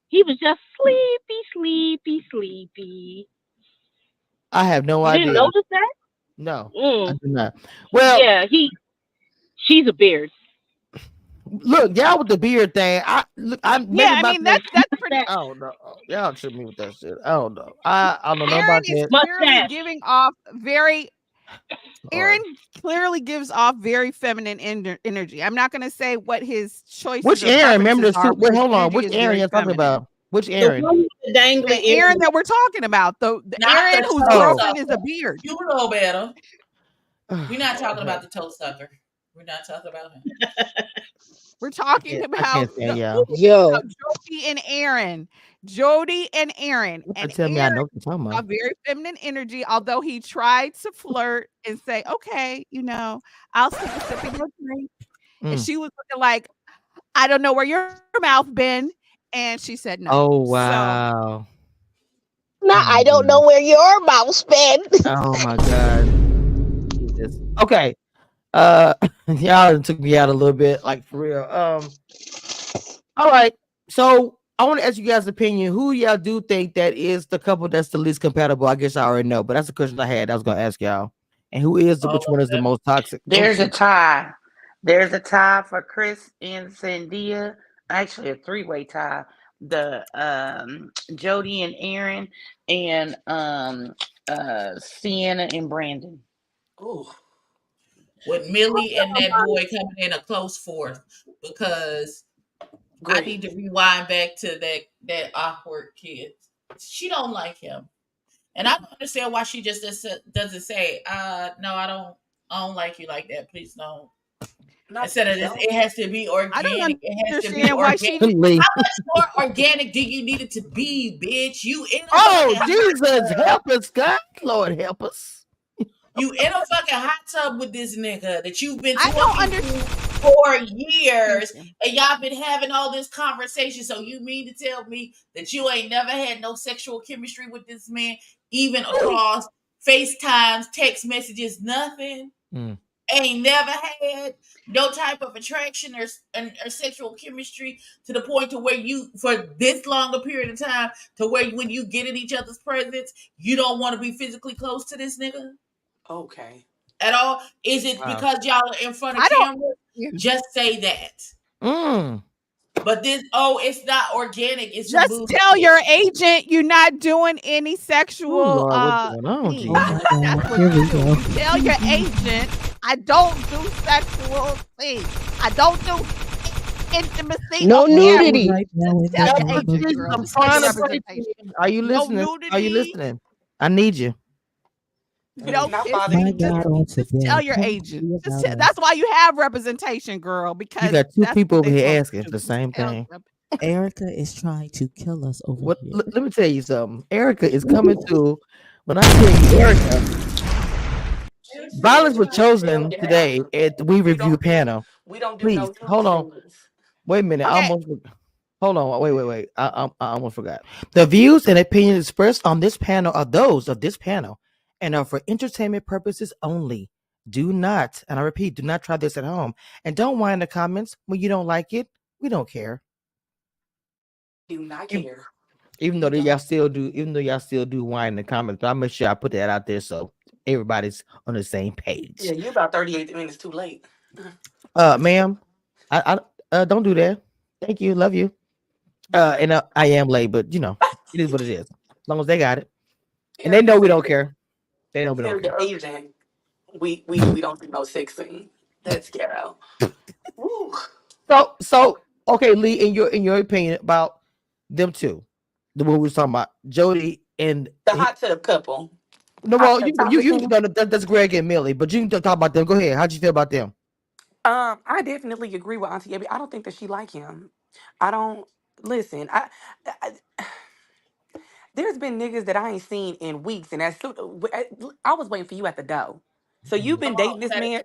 He was just sleepy. I have no idea. You didn't notice that? No, I did not. Well, yeah, she's a beard. Look, y'all with the beard thing. I mean that's pretty. I don't know. Y'all should me with that shit. I don't know. I don't know about that. Clearly giving off very. Aaron clearly gives off very feminine energy. I'm not going to say what his choices. Which Aaron? Remember this? Wait, hold on. Which Aaron you're talking about? Which The Aaron? one with the dangling The Aaron that we're talking about, the Not Aaron the whose toe girlfriend is sucker. a beard. You know better. We're not talking about the toe sucker. We're not talking about him. We're talking I about can't stand y'all. Yo, Jody and Aaron. Jody and Aaron. And Tell me I Aaron know what you're talking a about. very feminine energy, although he tried to flirt and say, okay, I'll take a sip of your drink. And Mm. she was looking like, I don't know where your mouth been. And she said no. Oh So wow. now I don't know where your mouth's been. Oh my god. Jesus. Okay. Y'all took me out a little bit, like for real. All right. So I want to ask you guys' opinion. Who y'all do think that is the couple that's the least compatible? I guess I already know, but that's the question I had. I was gonna ask y'all. And who is which one is the most toxic? There's a tie. There's a tie for Chris and Sandia. Actually, a three-way tie. The Jody and Aaron and Sienna and Brandon. Ooh. With Millie and that boy coming in a close fourth, because I need to rewind back to that awkward kid. She don't like him, and I don't understand why she just doesn't say, no, I don't like you like that. Please don't. Instead of this, it has to be organic. It has to be understand why she organic. Lee. How much more organic do you need it to be, bitch? You in a Oh fucking Jesus, help us, God, Lord help us. You in a fucking hot tub with this nigga that you've been I don't talking to for years, and y'all been having all this conversation. So you mean to tell me that you ain't never had no sexual chemistry with this man, even across FaceTimes, text messages, nothing? Mm. Ain't never had no type of attraction or sexual chemistry to the point to where you, for this long a period of time, to where when you get in each other's presence, you don't want to be physically close to this nigga? Okay. At all? Is it Wow. because y'all are in front of I don't- camera? Just say that. Mm. But this, it's not organic. It's just some tell your agent you're not doing any sexual. Lord, what's going on, things. Jesus? That's what Here you we do. go. You tell your agent, I don't do sexual things. I don't do intimacy. No on camera." nudity. Right now, Just tell your everybody- agent, girl. I'm Just tell trying your to pray. representation. Are you No listening? Are you nudity. listening? I need you. No Not kissing. Father My either. God, on Just today. tell your Come agent. see Just about us. that's why you have representation, girl. Because You got two that's people what over they here supposed to asking do. the Just same tell thing. them. Erica is trying to kill us over What? here. Let me tell you something. Erica is coming to. When I tell you, Erica, violence was chosen today at the We Review panel. We don't do Please no hold on. things. Wait a minute. I Okay. almost. Hold on. Wait. I almost forgot. The views and opinions expressed on this panel are those of this panel and are for entertainment purposes only. Do not, and I repeat, do not try this at home. And don't whine in the comments when you don't like it. We don't care. Do not care. Even though y'all still do whine in the comments, but I make sure I put that out there so everybody's on the same page. Yeah, you about 38 minutes too late. Ma'am, I don't do that. Thank you, love you. And I am late, but it is what it is. As long as they got it, and they know we don't care. They know we don't care. They're Asian. We don't do no sexing. That's ghetto. Woo. So okay, Lee, in your opinion about them two, the one we was talking about, Jody and The hot tub couple. no, hot well, tub you couple. no, that's Greg and Millie, but you can talk about them. Go ahead. How'd you feel about them? I definitely agree with Auntie Abby. I don't think that she like him. I don't listen. I there's been niggas that I ain't seen in weeks, and I was waiting for you at the door. So you've been dating this man.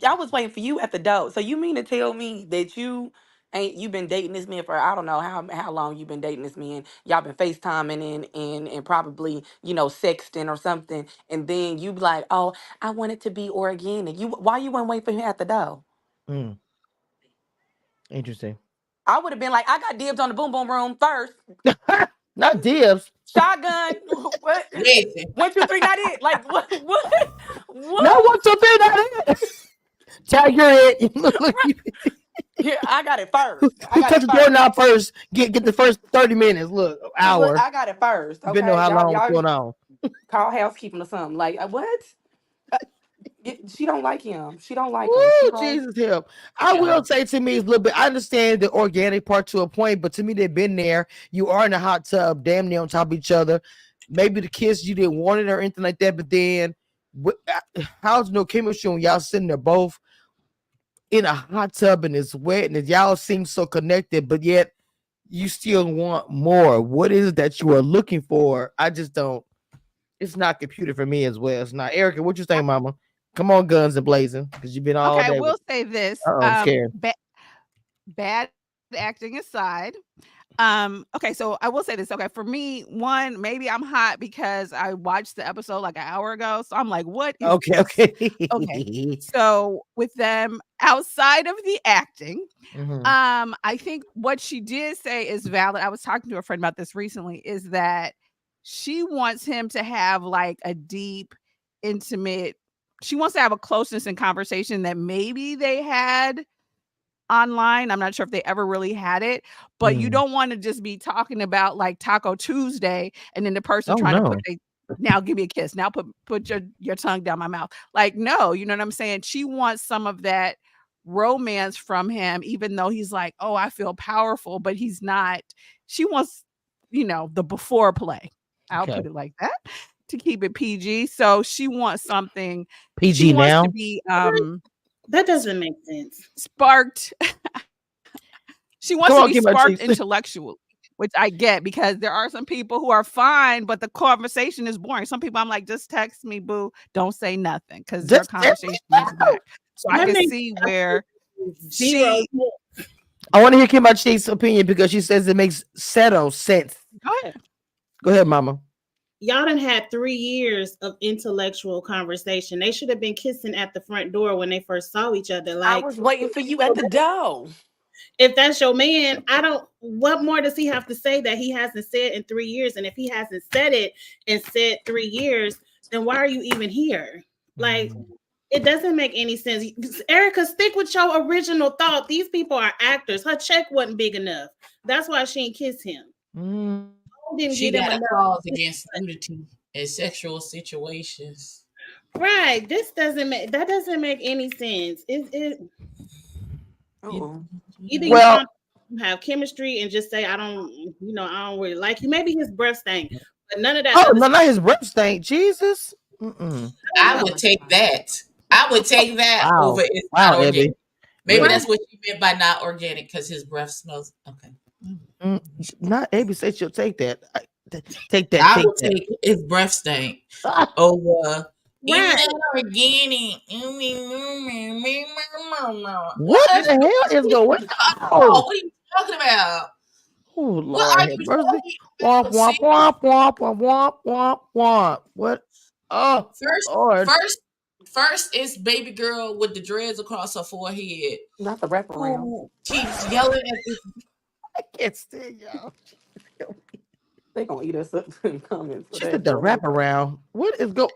I was waiting for you at the door. So you mean to tell me that you've been dating this man for I don't know how long you've been dating this man. Y'all been FaceTiming and probably, sexting or something. And then you be like, oh, I want it to be organic. Why you wouldn't wait for him at the door? Mm. Interesting. I would have been like, I got dibs on the boom boom room first. Not dibs. Shotgun. What? Listen. 1, 2, 3, not it. Like what? No 1, 2, 3, not it. Tag your head. Look, Yeah, I got it first. I got touch it the door first. now first. Get the first 30 minutes. Look, hour. Look, I got it first. Okay, Didn't know how long was y'all going on. call housekeeping or something. Like what? She don't like him. She don't like him. She Woo, don't. Jesus help. I Yeah. will say to me, it's a little bit. I understand the organic part to a point, but to me, they've been there. You are in a hot tub, damn near on top of each other. Maybe the kiss you didn't want it or anything like that, but then how's no chemistry when y'all sitting there both in a hot tub and it's wet and y'all seem so connected, but yet you still want more? What is it that you are looking for? I just don't. It's not computed for me as well. It's not. Erica, what you think, Mama? Come on, guns and blazing, because you've been all Okay, I day. will say this. I'm scared. Bad acting aside. Okay, so I will say this. Okay, for me, one, maybe I'm hot because I watched the episode like an hour ago. So I'm like, what is Okay, this? okay. Okay. So with them outside of the acting, I think what she did say is valid. I was talking to a friend about this recently, is that she wants him to have like a deep, intimate, she wants to have a closeness and conversation that maybe they had online. I'm not sure if they ever really had it, but you don't want to just be talking about like Taco Tuesday and then the person trying to put now give me a kiss. Now put your tongue down my mouth. Like, no, you know what I'm saying? She wants some of that romance from him, even though he's like, oh, I feel powerful, but he's not. She wants, the before play. I'll put it like that to keep it PG. So she wants something PG now to be that doesn't make sense. Sparked. She wants to be sparked intellectually, which I get, because there are some people who are fine, but the conversation is boring. Some people I'm like, just text me, boo. Don't say nothing, because their conversation is back. So I can see where zero. I want to hear Kim Chi's opinion, because she says it makes settle sense. Go ahead, Mama. Y'all done had 3 years of intellectual conversation. They should have been kissing at the front door when they first saw each other. Like, I was waiting for you at the door. If that's your man, what more does he have to say that he hasn't said in 3 years? And if he hasn't said it in said 3 years, then why are you even here? Like, it doesn't make any sense. Erica, stick with your original thought. These people are actors. Her check wasn't big enough. That's why she didn't kiss him. She got a clause against nudity in sexual situations. Right. That doesn't make any sense. Either you have chemistry and just say, I don't really like you. Maybe his breath stank, but none of that. Oh, no, not his breath stank. Jesus. I would take that. Over it's not organic. Maybe that's what you meant by not organic, because his breath smells. Okay. Not Abby said she'll take that. Take that. I would take his breath stank over organic. What the hell is going on? What are you talking about? Oh, Lord have mercy. Womp, womp, womp, womp, womp, womp, womp. What? Oh, Lord. First is baby girl with the dreads across her forehead. Not the wraparound. Keeps yelling at this. I can't stand y'all. They gonna eat us up in comments. She said the wraparound. What is going?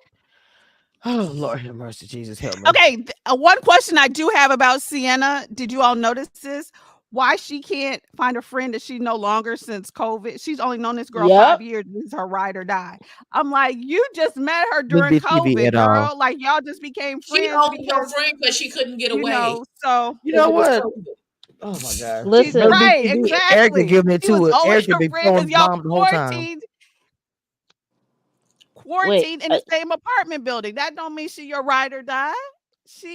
Oh, Lord have mercy. Jesus help me. Okay, one question I do have about Sienna. Did you all notice this? Why she can't find a friend that she no longer since COVID? She's only known this girl 5 years. This is her ride or die. I'm like, you just met her during COVID, girl. Like, y'all just became friends. She only became friend because she couldn't get away. So you know what? Oh my God! Listen, right? Exactly. Erica giving it to it. Erica been throwing bombs the whole time. Quarantined in the same apartment building. That don't mean she your ride or die.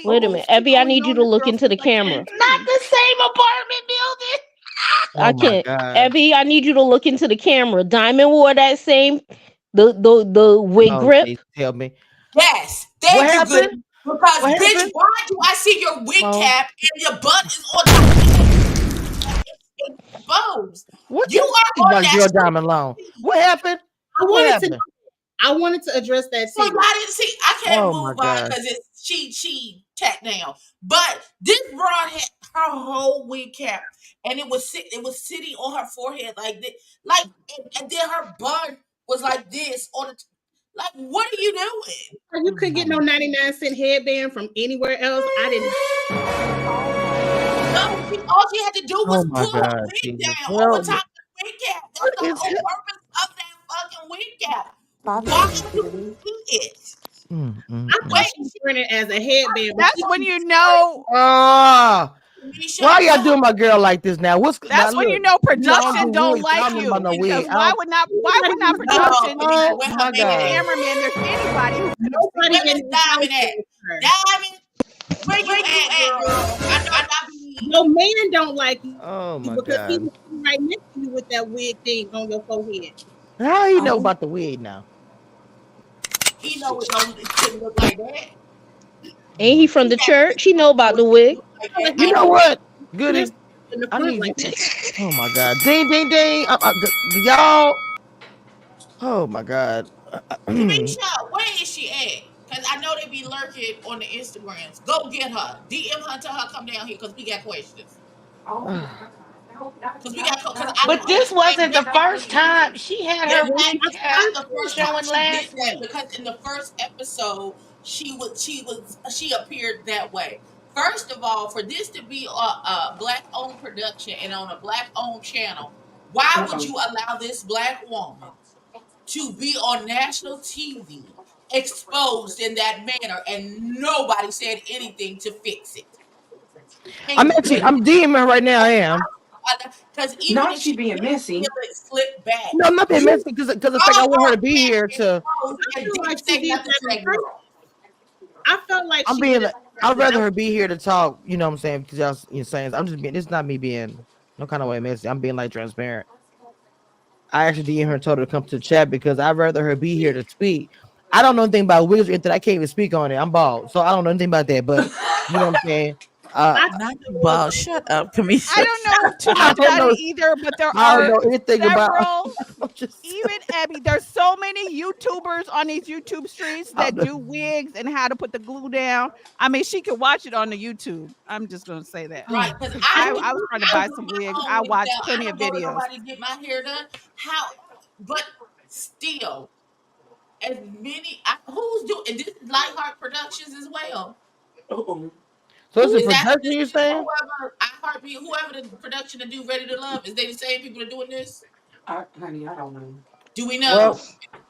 Wait a minute, Abby. I need you to look into the camera. Not the same apartment building. I can't. Abby, I need you to look into the camera. Diamond wore that same the wig grip. Tell me. Yes. Thank you, good. Because bitch, why do I see your wig cap and your butt is on top of it? Exposed. What you are on that Diamond Long. What happened? I wanted to address that too. So I didn't see. I can't move on because it's she tacked down. But this broad had her whole wig cap, and it was sitting on her forehead like this, and then her bun was like this on the. Like, what are you doing? You couldn't get no 99-cent headband from anywhere else. I didn't. No, all she had to do was pull her wig down over top of the wig cap. That's the whole purpose of that fucking wig cap. Why would you do it? I thought she was wearing it as a headband. That's when you know. Ah, why y'all doing my girl like this now? What's That's now, when you look, know you know, production Uncle don't Willie, I like don't you. know about no wig. Because why would not production Oh with my her God. cameraman? There's anybody who could have nobody seen Where in is the house Diamond at? with her. Diamond, where you at, girl? I be. Your man don't like you Oh my because he God. was sitting right next to you with that wig thing on your forehead. How you know about the wig now? He know it don't. It shouldn't look like that. Ain't he from the church? He know about the wig. Like You that. know what? Clips Goody. in the I front need you. like that. Oh my God. Ding, ding, ding. Y'all. Oh my God. Kamisha, where is she at? Because I know they be lurking on the Instagrams. Go get her. DM her, tell her come down here because we got questions. Because we got, because I But this wasn't the first time she had That's her not, wig that's cap not the first time showing she did last that week. because in the first episode she appeared that way. First of all, for this to be a black owned production and on a black owned channel, why would you allow this black woman to be on national TV exposed in that manner and nobody said anything to fix it? I'm DMing her right now. I am. Because even Not if she she being did messy. slip back, No, I'm not being you messy because I think I want her to be here to. exposed I and feel like didn't she say did nothing that to on that purpose. girl. I felt like I'm she being. did it. I'd rather her be here to talk. You know what I'm saying? Because y'all, you're saying I'm just being. It's not me being no kind of way messy. I'm being like transparent. I actually DM her and told her to come to the chat because I'd rather her be here to speak. I don't know anything about wigs or anything. I can't even speak on it. I'm bald, so I don't know anything about that. But you know what I'm saying? I Not you, was ball. Shut up, I Kamisha. don't know too I much don't about know. it either, but there I don't are know anything about. several. I'm just. Even Abby, there's so many YouTubers on these YouTube streets that do wigs and how to put the glue down. I mean, she could watch it on the YouTube. I'm just gonna say that. Right, because 'Cause I I, would I was do trying to I buy do some my wigs. own I wigs watched out. I plenty of don't go with videos. nobody to get my hair done. How but still as many who's doing and this is Lightheart Productions as well. Uh-oh. So it's a Is that production you're saying? whoever iHeartBeat, whoever the production to do Ready to Love, is they the same people that doing this? Honey, I don't know. Do we Well, know?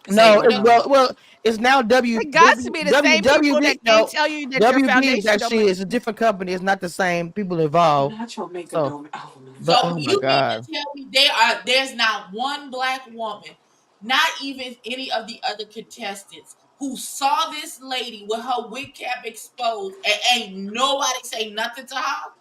The same no. It's No. production? well. It's now It got to be the same people WB. that can't No, tell you that your WB is foundation don't actually make. it's a different company. It's not the same people involved. Not your makeup So, don't. Oh, no. but So oh my you mean to God. tell me there's not one black woman, not even any of the other contestants, who saw this lady with her wig cap exposed and ain't nobody say nothing to her?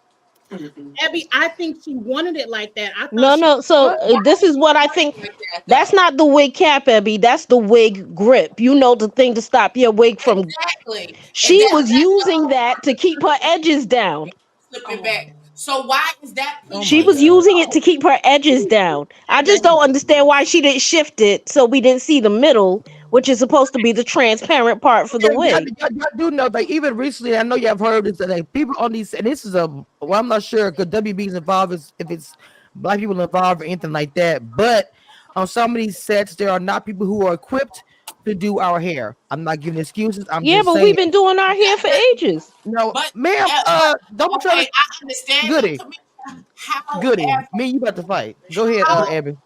Mm-mm. Abby, I think she wanted it like that. I No, thought she no. So What? this is what I think. Like that That's though. not the wig cap, Abby. That's the wig grip. You know, the thing to stop your wig from. Exactly. And She was using that to keep her edges down. slipping Oh. back. So why is that Oh putting She my was people God. using it to keep her edges down. I had to just don't understand why she didn't shift it so we didn't see the middle, which is supposed to be the transparent part for the Okay, wig. y'all do know that even recently, I know you have heard this. That like, people on these, and this is a. Well, I'm not sure because WB's involved if it's black people involved or anything like that. But on some of these sets, there are not people who are equipped to do our hair. I'm not giving excuses. I'm Yeah, just but we've saying. been doing our hair for ages. No, but ma'am. Don't be trying okay, to. I understand that Goody, commission. goody. However, Me, and you about to fight. Go ahead, Abby.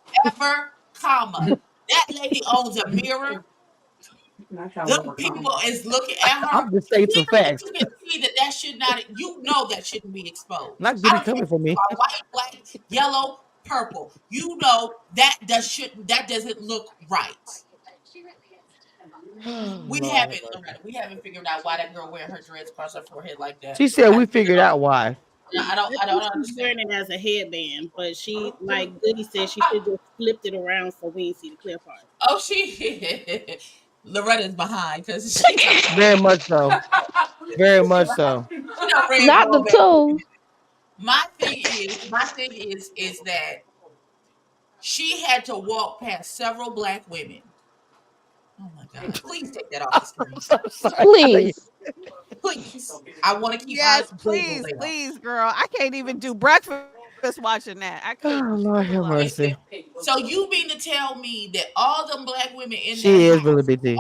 comma, that lady owns a mirror. Not y'all The ever people come. is looking at her. I'm just stating some Clearly, facts. you can see that should not. You know that shouldn't be exposed. Not I goody don't care coming if for you me. are white, black, yellow, purple. You know that doesn't look right. We Lord have haven't, mercy. Loretta. We haven't figured out why that girl wearing her dreads across her forehead like that. She said I, we figured out why. I I think don't she's understand. wearing it as a headband, but she, like Goody said, she should just flipped it around so we didn't see the clear part. Oh, she Loretta's behind because she Very much so. Very much so. she done ran Not girl the back. toes. My thing is that she had to walk past several black women. Oh my God! Please take that off the I'm screen, so sorry. I know you. Please. please. I want to keep our Yes, visual please, there. please, girl. I can't even do breakfast watching that. I couldn't. Oh Lord have mercy. So you mean to tell me that all them black women in that She is really house BT.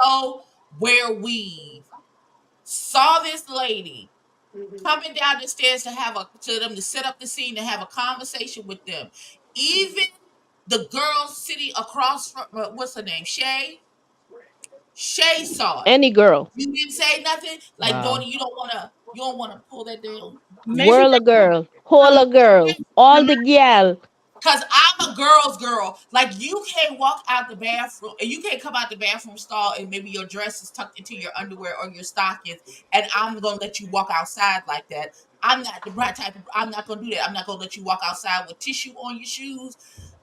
also wear weave, saw this lady coming down the stairs to set up the scene to have a conversation with them. Even the girl sitting across from what's her name, Shay. Shay saw it. Any girl. You didn't say nothing. Like, Wow. Donnie, you don't wanna pull that down. Maybe Whirl a girl. Whole a girl. All the gal. Cause I'm a girl's girl. Like you can't walk out the bathroom and you can't come out the bathroom stall and maybe your dress is tucked into your underwear or your stockings, and I'm gonna let you walk outside like that. I'm not the right type of. I'm not gonna do that. I'm not gonna let you walk outside with tissue on your shoes.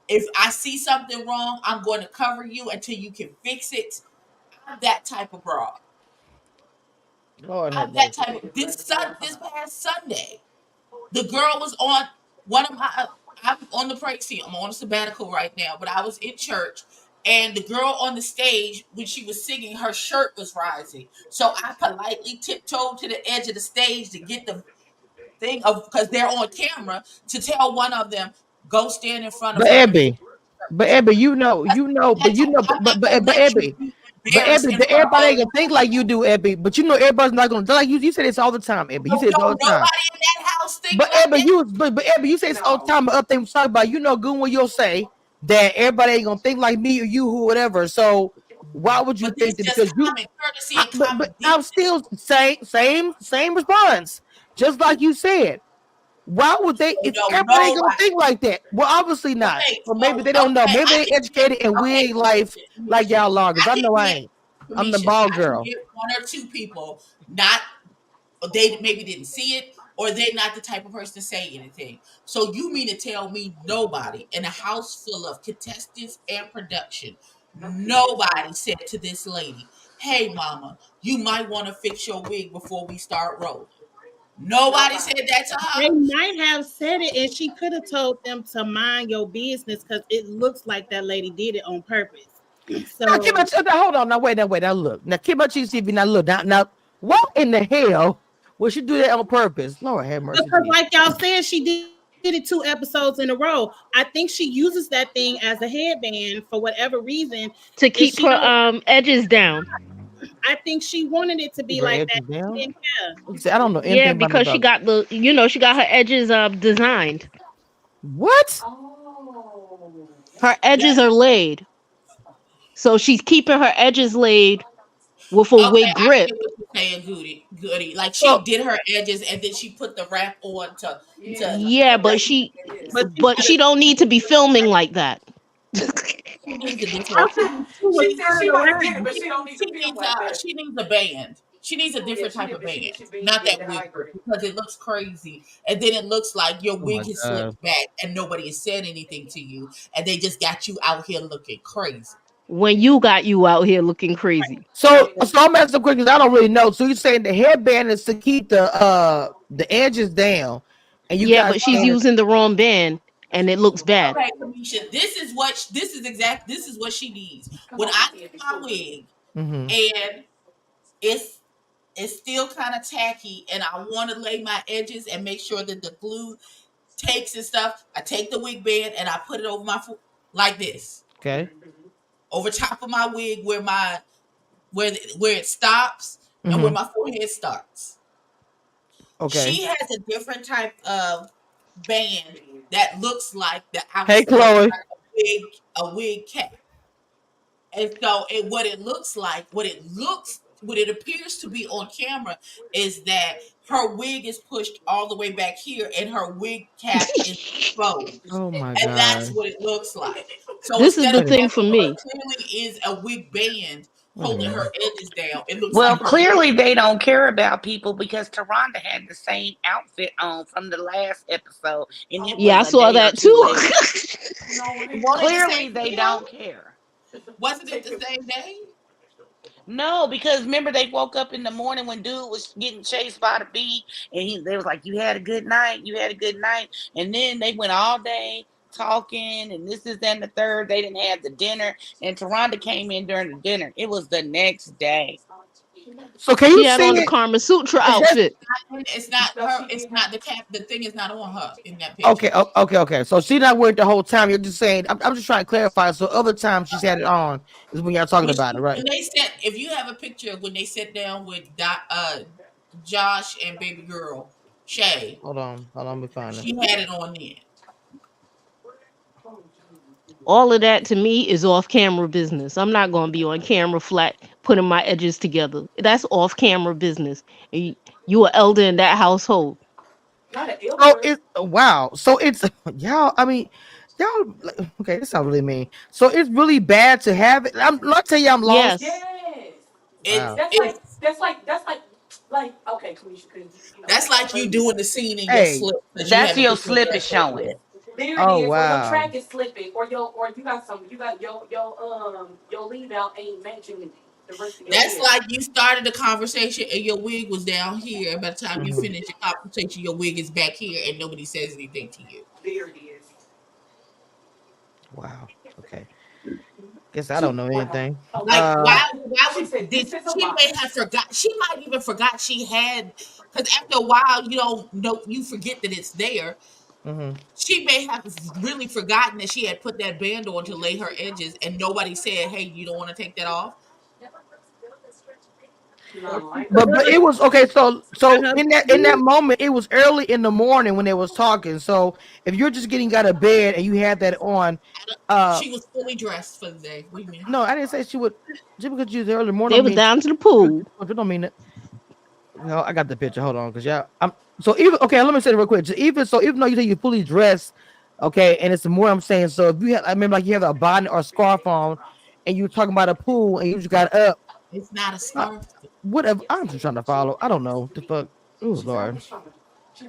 If I see something wrong, I'm going to cover you until you can fix it. I'm that type of broad. Lord have I'm that mercy. type of this past Sunday. The girl was on one of my. I'm on the praise team. I'm on a sabbatical right now, but I was in church, and the girl on the stage when she was singing, her shirt was rising. So I politely tiptoed to the edge of the stage to get the thing of because they're on camera to tell one of them go stand in front of But her and fix Ebby, but her shirt. Ebby, That type, I'm not gonna but let you Ebby, be but embarrassed Ebby, in front of everybody all ain't these gonna think like you do, Ebby. But you know everybody's not gonna like you. You say this all the time, Ebby. You people. say this all Don't the time. nobody in that house think But like Ebby, that. Ebby, you say this all the time. But up there, we talk about you know good when you'll say that everybody ain't gonna think like me or you who whatever. So why would you But think this that just because you? common courtesy and But common I'm decency. still same response, just like you said. Why would they? So If no, everybody ain't gonna nobody. think like that, well, obviously not. Okay, Or maybe so they don't know. okay, Maybe I they can get educated and we okay, ain't life like Kamisha. y'all are. Cause I I can know I get ain't. I'm the Kamisha. ball I can girl. get one or two people not they maybe didn't see it or they're not the type of person to say anything. So you mean to tell me nobody in a house full of contestants and production, nobody said to this lady, "Hey, mama, you might want to fix your wig before we start rolling." Nobody said that to they her. might have said it, and she could have told them to mind your business because it looks like that lady did it on purpose. Now, So hold on. Now, wait. Now, look. Now, Kimchi TV. Now, look. Now, what in the hell would she do that on purpose? Lord have mercy, because, Jesus. like y'all said, she did it 2 episodes in a row. I think she uses that thing as a headband for whatever reason. To And keep she her don't. edges down. I think she wanted it to Keep be her like that. edges She down. didn't care. You say I don't know Yeah, anything about because she about got she got her edges designed. what. Her That edges are laid. So she's keeping her edges laid with a okay, wig I grip. get what you're saying, Goody. Like she So did her edges and then she put the wrap on to Yeah, make But she but could she have. don't need to be filming like that. she needs a different Possibly she she was She said turned she might get it, around. but she don't need to feel like that. she needs a band. She needs a different type of band, not that wig grip, because it looks crazy. And then it looks like your oh my wig has god. slipped back and nobody has said anything to you, and they just got you out here looking crazy. When you got you out here looking crazy. So I'm asking some questions I don't really know. So you're saying the headband is to keep the edges down, and you Yeah, guys but she's saying using the wrong band and it looks bad. Okay, Kamisha, this is what she needs. When I get my wig mm-hmm. and it's it's still kind of tacky and I want to lay my edges and make sure that the glue takes and stuff, I take the wig band and I put it over my like this, Okay. over top of my wig where it stops and where Mm-hmm. my forehead starts. Okay. She has a different type of band that looks like the Hey, outside, Chloe. like a wig cap. And so what it appears to be on camera is that her wig is pushed all the way back here and her wig cap is exposed. Oh my And that's god. what it looks like. So This is instead the of Wait a, thing having for what me. clearly is a wig band wait a holding minute. her edges down, it looks Well, like her wig. clearly they don't care about people because Taronda had the same outfit on from the last episode, and it Yeah, was I a saw day or that two too. later. Wasn't it the Clearly same they day don't though? care. Wasn't it the same day? No, because remember they woke up in the morning when dude was getting chased by the bee, and they was like, "You had a good night. You had a good night." And then they went all day talking, and this is then the third. They didn't have the dinner, and Taronda came in during the dinner. It was the next day. So can She you had see on the it? Karma Sutra Is that outfit. It's not her. It's not the cap. The thing is not on her in that okay? picture. Okay. So she's not wearing it the whole time. You're just saying. I'm just trying to clarify. So other times she's had it on is when y'all talking about it, right? When they sat, if you have a picture of when they sat down with Josh and baby girl Shay, Hold on. Let me find it. she had it on then. All of that to me is off camera business. I'm not gonna be on camera flat putting my edges together. That's off camera business. You are elder in that household. Not an So elder. it's wow. So it's y'all. I mean, y'all. Okay, this sounds really mean. So it's really bad to have it. I'm not telling you I'm lost. Yes. Yes. Wow. Like okay, Kamisha, because you know That's like you doing the scene in your Hey. slip because you That's haven't your put your slip is dress up showing. yet. there it Oh is, or your wow. track is slipping, or you got your leave out ain't matching the rest of your That's hair. like you started the conversation and your wig was down here. And by the time you Mhm. finish your conversation, your wig is back here and nobody says anything to you. There it is. Wow. Okay. Guess I don't know anything. Like Uh. why She would said, did "This is a she may box." have forgot she might even forgot she had because after a while you don't know you forget that it's there. Mhm. She may have really forgotten that she had put that band on to lay her edges and nobody said, hey, you don't want to take that off. No, I ain't But it was okay. So her in that moment, it was early in the morning when they was talking. So if you're just getting out of bed and you had that on, She was fully dressed for the day. What do you mean? no, I didn't say she would. Just because you was early morning, They don't was mean down to the pool. you don't mean that. No, I got the picture. Hold on, because yeah, I'm so even okay. Let me say it real quick. So even though you say you're fully dressed, okay, and it's more I'm saying. So if you have, I remember like you have a bonnet or scarf on, and you were talking about a pool, and you just got up. It's not a scarf. Whatever. I'm just trying to follow. I don't know the fuck. Oh Lord.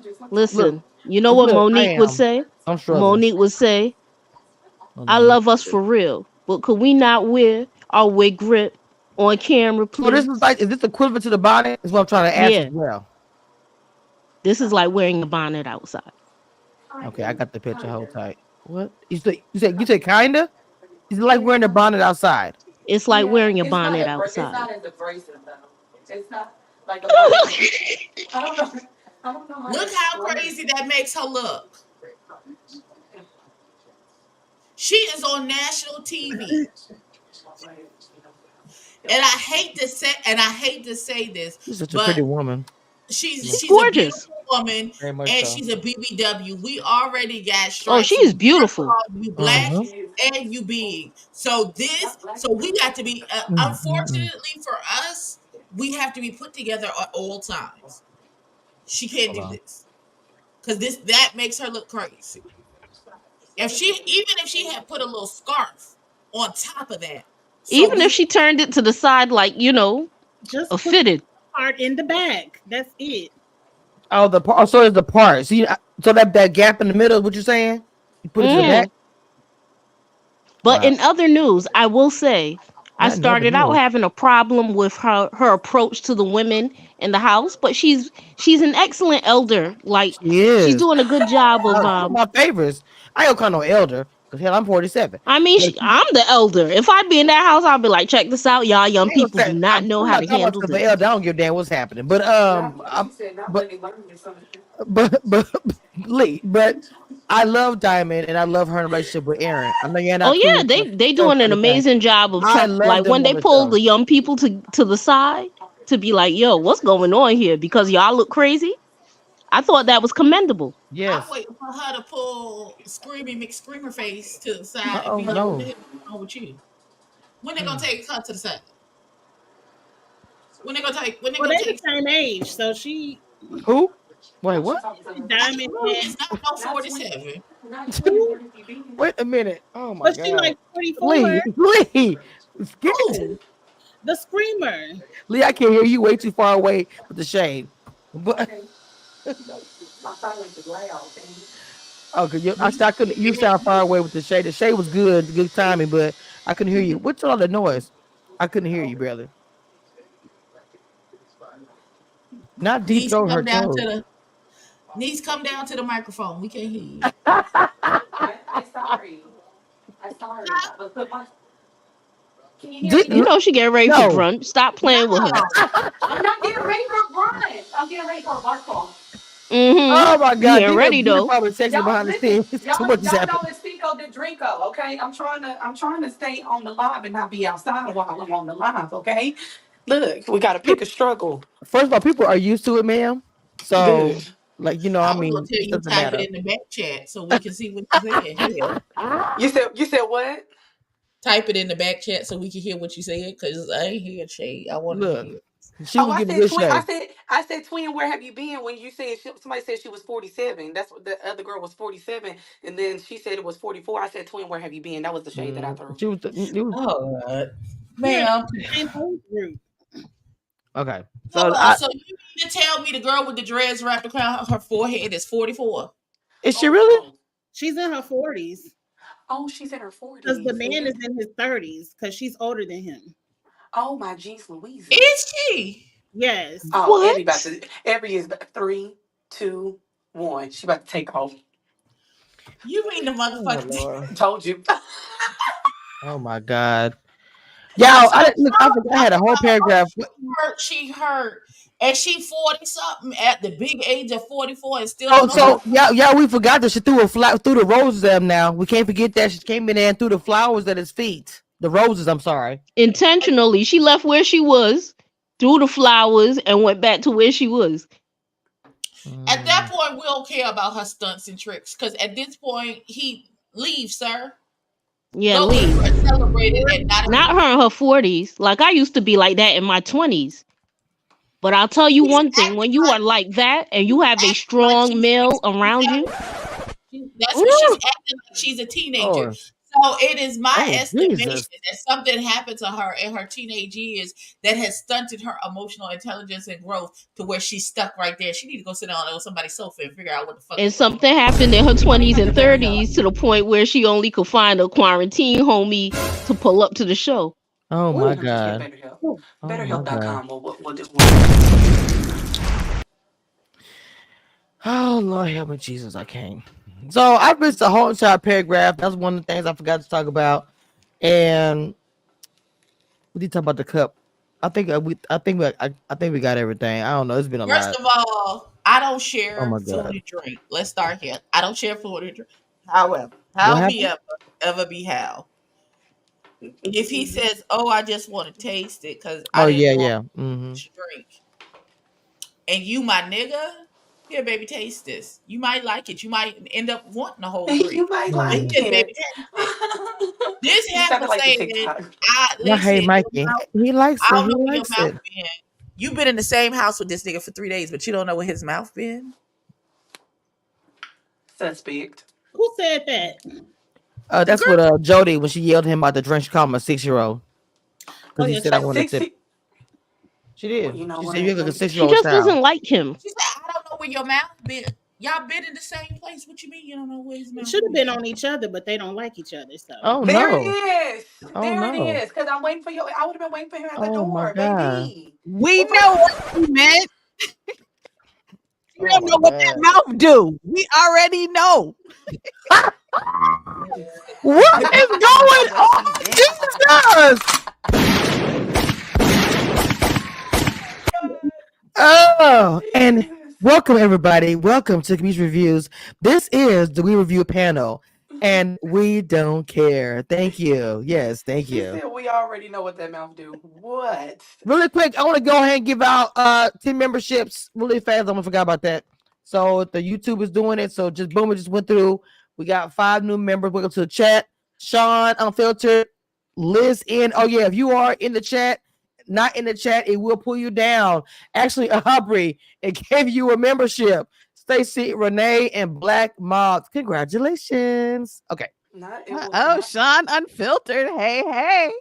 Look, Listen, you know what look. I Monique would am. say? I'm struggling. Monique would say, Hold I on. love us for real, but could we not wear our wig grip on camera, So this please? is like, is this equivalent to the bonnet? Is what I'm trying to ask as Yeah, well. this is like wearing a bonnet outside. Okay, I got the picture. Hold tight. What you said kinda? Is it like wearing a bonnet outside? It's like wearing a It's not bonnet it's outside. not as abrasive though. It's not like a bonnet. I don't know. I don't know how to Look how explain crazy that makes her look. She is on national TV. And I hate to say this, She's such a pretty but woman. She's she's a gorgeous. beautiful woman Very much and so. she's a BBW. We already got Oh, strikes she from is beautiful. you black Uh-huh. and you big. So we got to be Mm-hmm. unfortunately for us, we have to be put together at all times. She can't Hold do on. this because that makes her look crazy. If she had put a little scarf on top of that, so Even we if she turned it to the side, like, a just put the fitted. part in the back. That's it. Oh, the part. So is the part. See, so that gap in the middle. What you saying? You put it to the back. Mm. But Wow. in other news, I will say I Not in other started out news. having a problem with her approach to the women in the house, but she's an excellent elder. Like, She she's is. doing a good job of One of my favorites. I don't call no elder because hell, I'm 47. I mean, But I'm the elder. If I be in that house, I'll be like, check this out, y'all. Young I ain't people gonna do say, not know I'm how not to talking about handle the this. elder. I don't give a damn what's happening. But She said not but letting learn or something. but Lee, but I love Diamond and I love her relationship with Aaron. I know you're Oh not cool yeah, with the they show doing an kind of thing. amazing job of I trying. love Like them when on they the pull show. the young people to the side to be like, yo, what's going on here? Because y'all look crazy. I thought that was commendable. I'm Yes. waiting for her to pull Screamy McScreamer face to the side and Oh be like, "What the no. hell is wrong with you?" When they gonna take her to the side? When they gonna take? When they Well, gonna they the take? same age, so she Who? Wait, No, she what? talking to her. Diamond She and is not no Not 20. 47. Not 20 when you be. Wait a minute. Oh my but she god. like 44. Lee, Lee. Oh, The screamer. Lee, I can't hear you way too far away with the shade. But Okay. My silence is loud. okay, I couldn't. You sound far away with the shade. The shade was good timing, but I couldn't hear you. What's all the noise? I couldn't hear you, brother. Not deep needs to throat her come down to toes. the needs to come down to the microphone. We can't hear you. I sorry. I sorry. But put my. Can you hear me You Did, now? know she getting ready for no. brunch. Stop playing with her. No. I'm not getting ready for brunch. I'm getting ready for a bar call. Oh my You god, getting ready Gina though. probably texting Y'all behind the listen. scenes. Too much is Y'all know happening. it's Pico de Drinko, okay? I'm trying to stay on the live and not be outside while I'm on the live, okay? Look, we gotta pick a struggle. First of all, people are used to it, ma'am. So Good. Like, I I was mean, gonna tell it you doesn't type matter. it in the back chat so we can see what you said. Hell, You said what? type it in the back chat so we can hear what you said because I ain't hear Shay. I want to Look, hear. she Oh, was I getting said good twin. shade. I said twin. Where have you been? When you said somebody said she was 47. That's what the other girl was 47, and then she said it was 44. I said twin. Where have you been? That was the shade that I threw. She was. It was Oh, God. You're in Ma'am. the same age group. okay. Hold So on. So you mean to tell me the girl with the dreads wrapped around her forehead is 44? is she Oh really? no. She's in her 40s Oh, she's in her because the 40s. man is in his 30s because she's older than him. Oh my jeez, Louise. Is she? Yes. Oh, What? Abby about to. Abby is 3, 2, 1. She about to take off. You mean the Oh motherfucker? Lord. Told you. Oh my God. Y'all, So I didn't look. I forgot. I had a whole paragraph. she hurt, and she 40 something at the big age of 44 and still Oh, don't know how. so yeah, we forgot that she threw through the roses at him. Now we can't forget that she came in there and threw the flowers at his feet. The roses. I'm sorry. Intentionally, she left where she was, threw the flowers, and went back to where she was. At that point, we don't care about her stunts and tricks because at this point, he leaves, sir. Yeah, Go leave. somewhere, celebrate it, and Not her in her 40s. Like I used to be like that in my 20s. But I'll tell you She's one thing: acting when you like are like that and you she's have a acting like strong she's male around you, that's what she's acting like. She's a teenager. Oh, So it is my oh estimation Jesus. that something happened to her in her teenage years that has stunted her emotional intelligence and growth to where she's stuck right there. She need to go sit down on somebody's sofa and figure out what the fuck and is going on. something happened in her You might 20s have and to better help. 30s to the point where she only could find a quarantine homie to pull up to the show. Oh my Just get God. better help. Oh my God. BetterHelp.com or what this one. Oh Lord, help me, Jesus! I can't. So I missed the whole entire paragraph. That's one of the things I forgot to talk about. And we did talk about the cup. I think I think we got everything. I don't know. It's been a First lot. of all, I don't Oh share my food God. and drink. Let's start here. I don't share food and drink. However, What how be happened? ever be how. If he says, "Oh, I just want to taste it because I Oh didn't yeah, want yeah. Mm-hmm. to drink," and you, my nigga, here, baby, taste this. You might like it. You might end up wanting a whole You drink. might But like here, baby, it. taste it. This You heifer sounded like the saying, TikTok. "I I hate listen, your Mikey. mouth. He likes I it. don't He know where your likes mouth it. been. You've been in the same house with this nigga for 3 days, but you don't know where his mouth been." Suspect. Who said that? That's what Jody when she yelled at him about the drink. She called him a 6-year-old Oh, because he yeah. said I A wanted to. 60. She Well, did. you know She what? said you look like a She 6-year-old just child. doesn't like him. She said, "I don't know where your mouth been. Y'all been in the same place. What you mean you don't know where his They mouth should have been?" been on each other, but they don't like each other. So Oh There it no. is. Oh There it no. is. Because I'm waiting for you. I would have been waiting for him at the Oh my door, God. baby. We know what you meant. You Oh don't my know what that God. mouth do. We already know. What is going on? Jesus! Oh, and welcome everybody. Welcome to Community Reviews. This is the We Review panel, and we don't care. Thank you. Yes, thank She you. said we already know what that mouth do. What? Really quick, I want to go ahead and give out 10 memberships really fast. I'm gonna forget about that. So the YouTube is doing it. So just boom, it just went through. We got 5 new members. Welcome to the chat. Sean, Unfiltered, Liz in. Oh yeah, if you are in the chat, not in the chat, it will pull you down. Actually, Aubrey, it gave you a membership. Stacy, Renee, and Black Moth. Congratulations. Okay. Sean Unfiltered. Hey, hey.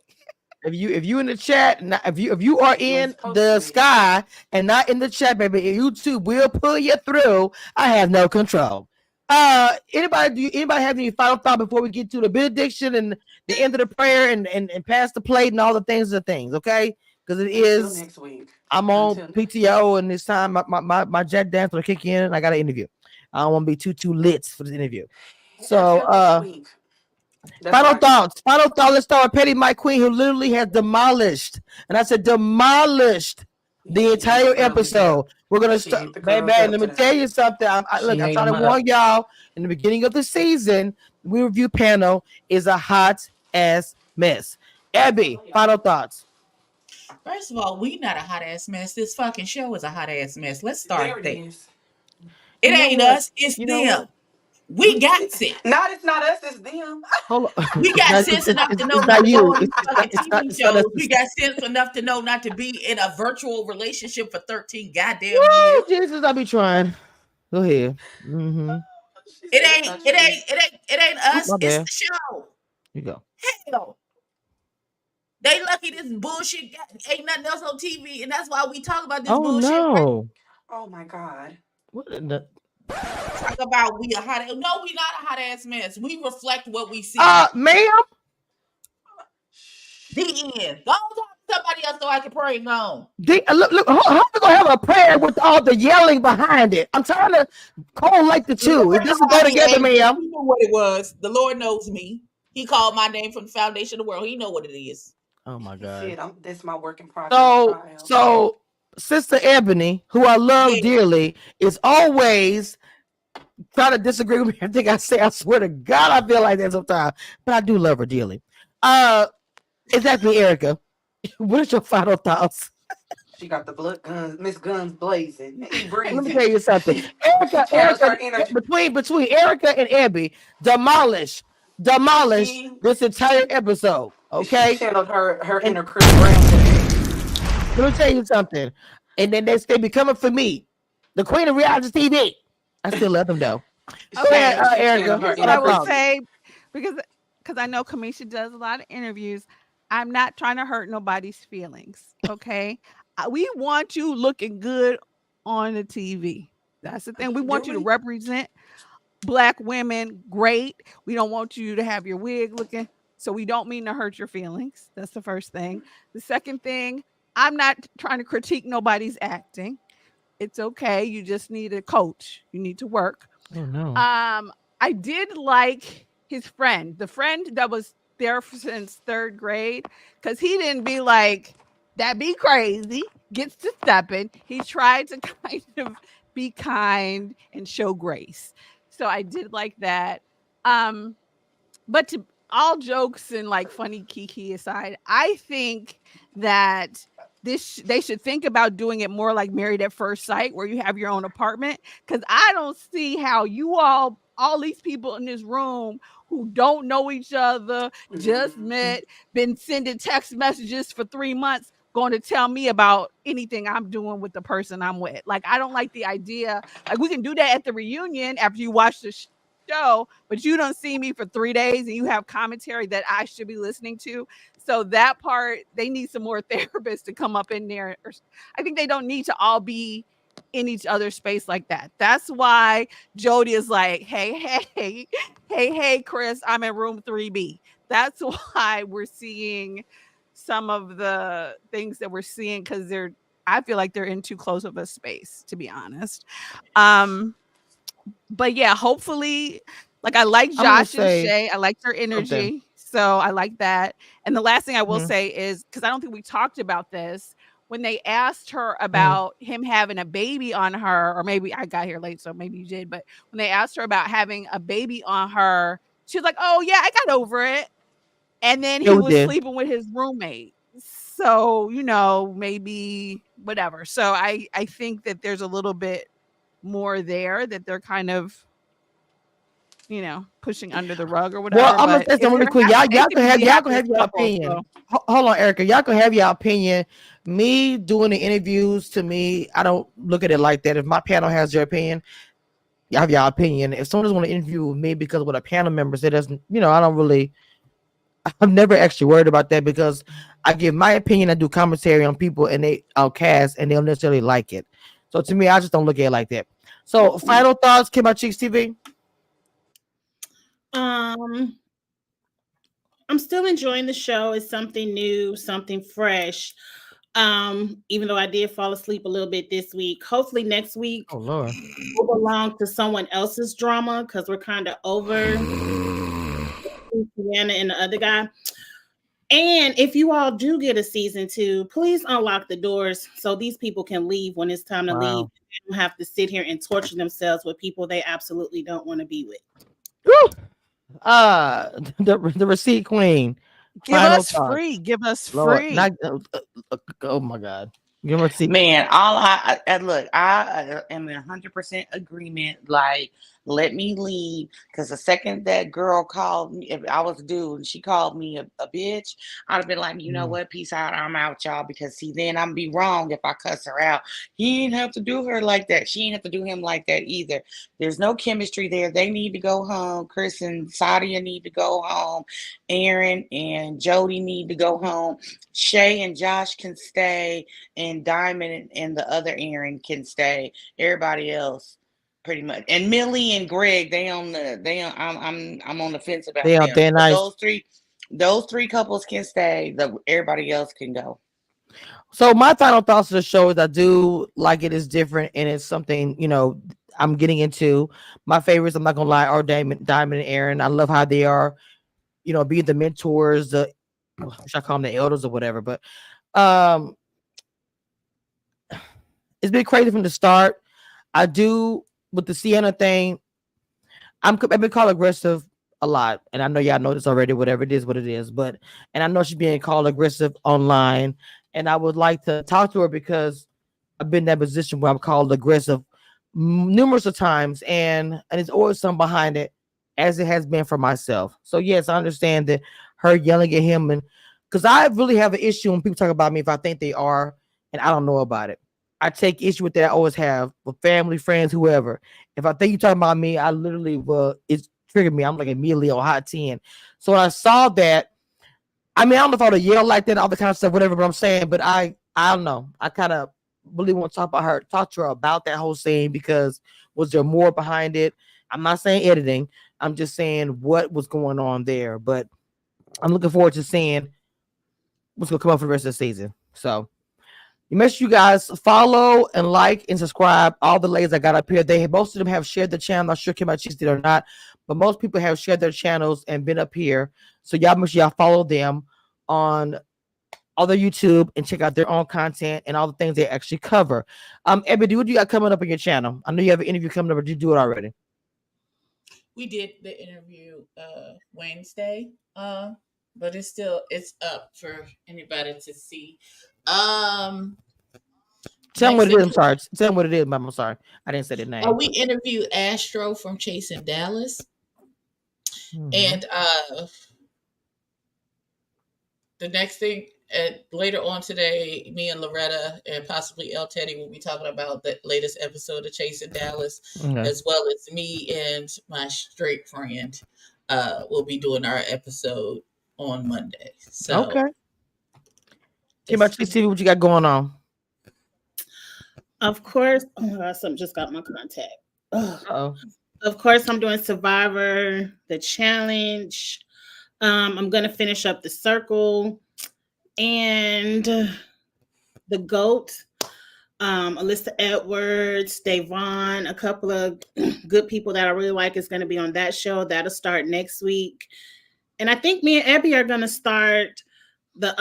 If you in the chat, if you are in the sky and not in the chat, baby, YouTube will pull you through. I have no control. Anybody have any final thought before we get to the benediction and the end of the prayer and pass the plate and all the things? Okay, because it is next week. I'm on PTO and this time my jet dance will kick in and I got an interview. I don't want to be too lit for this interview. So next week. Final thoughts. Let's start with Petty Mike Queen, who literally has demolished, and I said demolished the entire episode. We're gonna start, baby. Let me tell you something. I'm trying to warn y'all. In the beginning of the season, We Review panel is a hot ass mess. Abby, final thoughts. First of all, we not a hot ass mess. This fucking show is a hot ass mess. Let's start there. It You know ain't what? us. It's You know them. what? We got sense. It's not us, it's them. Hold on. We got No, sense enough to know it's not not to go you. on these fucking TV It's not us. shows. We got sense enough to know not to be in a virtual relationship for 13 goddamn Woo, years. Jesus, I be trying. Go ahead. Mm-hmm. She It said it's ain't, not it you. ain't, it ain't, it ain't us. My It's bad. the show. You go. Hell. They lucky this bullshit ain't nothing else on TV, and that's why we talk about this Oh bullshit. Right? no. Oh my God. What in the? Talk about we a hot ass. No, we not a hot ass mess. We reflect what we see. Ma'am. The end. Go talk to somebody else so I can pray on. Look. How we gonna have a prayer with all the yelling behind it? I'm trying to correlate the two. It doesn't go together, ma'am. He knew what it was. The Lord knows me. He called my name from the foundation of the world. He know what it is. Oh my He God. said, that's my work in progress. So Sister Ebony, who I love Yeah. dearly, is always trying to disagree with me. I swear to God, I feel like that sometimes, but I do love her dearly. Exactly, Erica. What is your final thoughts? She got the blood guns, Miss Guns blazing. He breathing. Let me tell you something. Channels her Erica, energy. between Erica and Abby, demolish this entire episode. Okay. She channeled her inner Chris Brown. Let me tell you something. And then they be coming for me, the queen of reality TV. I still love them though. Go ahead, Erica. Here's what I will say, because I know Kamisha does a lot of interviews. I'm not trying to hurt nobody's feelings. Okay. We want you looking good on the TV. That's the thing. We want you to represent Black women great. We don't want you to have your wig looking. So we don't mean to hurt your feelings. That's the first thing. The second thing, I'm not trying to critique nobody's acting. It's okay. You just need a coach. You need to work. Oh no. I did like his friend, the friend that was there since third grade, because he didn't be like, that be crazy, gets to stepping. He tried to kind of be kind and show grace. So I did like that. But to all jokes and like funny kiki aside, I think that they should think about doing it more like Married at First Sight, where you have your own apartment. Because I don't see how you all these people in this room who don't know each other, just met, been sending text messages for 3 months, going to tell me about anything I'm doing with the person I'm with. Like, I don't like the idea. Like, we can do that at the reunion after you watch the show, but you don't see me for 3 days and you have commentary that I should be listening to. So that part, they need some more therapists to come up in there. I think they don't need to all be in each other's space like that. That's why Jody is like, hey, Chris, I'm in room 3B. That's why we're seeing some of the things that we're seeing, because I feel like they're in too close of a space, to be honest. But yeah, hopefully, like, I like Josh and Shay. I like their energy. Something. So I like that. And the last thing I will say is, because I don't think we talked about this, when they asked her about him having a baby on her, or maybe I got here late, so maybe you did, but when they asked her about having a baby on her, she was like, oh yeah, I got over it. And then he was sleeping with his roommate. So, maybe whatever. So I think that there's a little bit more there that they're kind of, pushing under the rug or whatever. Well, I'm gonna say something really quick. Y'all can have your opinion. So. Hold on, Erica. Y'all can have your opinion. Me doing the interviews, to me, I don't look at it like that. If my panel has their opinion, you have your opinion. If someone doesn't want to interview with me because of what a panel member said, doesn't, I'm never actually worried about that, because I give my opinion. I do commentary on people and they cast, and they don't necessarily like it. So to me, I just don't look at it like that. So final thoughts, Kim by Cheeks TV. I'm still enjoying the show. It's something new, something fresh. Even though I did fall asleep a little bit this week. Hopefully next week Lord, we'll belong to someone else's drama, because we're kind of over Sienna and the other guy. And if you all do get a season 2, please unlock the doors so these people can leave when it's time to leave. They don't have to sit here and torture themselves with people they absolutely don't want to be with. Woo! The receipt queen. Give us free. Give us free. Oh my God. You know what? See, Man, all look, I am in 100% agreement. Like, let me leave, because the second that girl called me, if I was a dude and she called me a bitch, I'd have been like, you know what, peace out, I'm out, y'all. Because see, then I'm be wrong if I cuss her out. He didn't have to do her like that. She didn't have to do him like that either. There's no chemistry there. They need to go home. Chris and Sadia need to go home. Aaron and Jody need to go home. Shay and Josh can stay, and Diamond and the other Aaron can stay. Everybody else, pretty much, and Millie and Greg, I'm on the fence about they are them. they're But nice. those three couples can stay. Everybody else can go. So my final thoughts of the show is I do like it is different and it's something, I'm getting into. My favorites, I'm not gonna lie, are Diamond and Aaron. I love how they are, being the mentors, should I call them the elders or whatever, but it's been crazy from the start. I do with the Sienna thing. I've been called aggressive a lot, and I know y'all know this already. Whatever it is, what it is, and I know she's being called aggressive online, and I would like to talk to her because I've been in that position where I'm called aggressive numerous of times, and it's always something behind it, as it has been for myself. So yes, I understand that her yelling at him, and because I really have an issue when people talk about me if I think they are, and I don't know about it. I take issue with that. I always have with family, friends, whoever. If I think you're talking about me, I literally it's triggered me. I'm like immediately on hot 10. So when I saw that, I don't know if I would have yelled like that, all the kind of stuff, whatever, but I'm saying, but I don't know. I kind of really want to talk to her about that whole scene, because was there more behind it? I'm not saying editing. I'm just saying what was going on there. But I'm looking forward to seeing what's going to come up for the rest of the season. So make sure you guys follow and like and subscribe. All the ladies I got up here, most of them have shared the channel. Not sure Kim Cheese did or not, but most people have shared their channels and been up here. So y'all make sure y'all follow them on all their YouTube and check out their own content and all the things they actually cover. Ebony, what do you got coming up on your channel? I know you have an interview coming up, or did you do it already? We did the interview Wednesday, but it's up for anybody to see. Tell me what it is. I'm sorry. Tell me what it is, Mom. I'm sorry. I didn't say the name. We interviewed Astro from Chasing Dallas. And the next thing, later on today, me and Loretta and possibly El Teddy will be talking about the latest episode of Chasing Dallas, as well as me and my straight friend will be doing our episode on Monday. So okay. Kim TV, what you got going on? Of course. Oh my God, something just got my contact. Oh. Of course, I'm doing Survivor, the challenge. I'm gonna finish up the circle and the GOAT. Alyssa Edwards, Davon, a couple of good people that I really like is going to be on that show. That'll start next week. And I think me and Abby are going to start the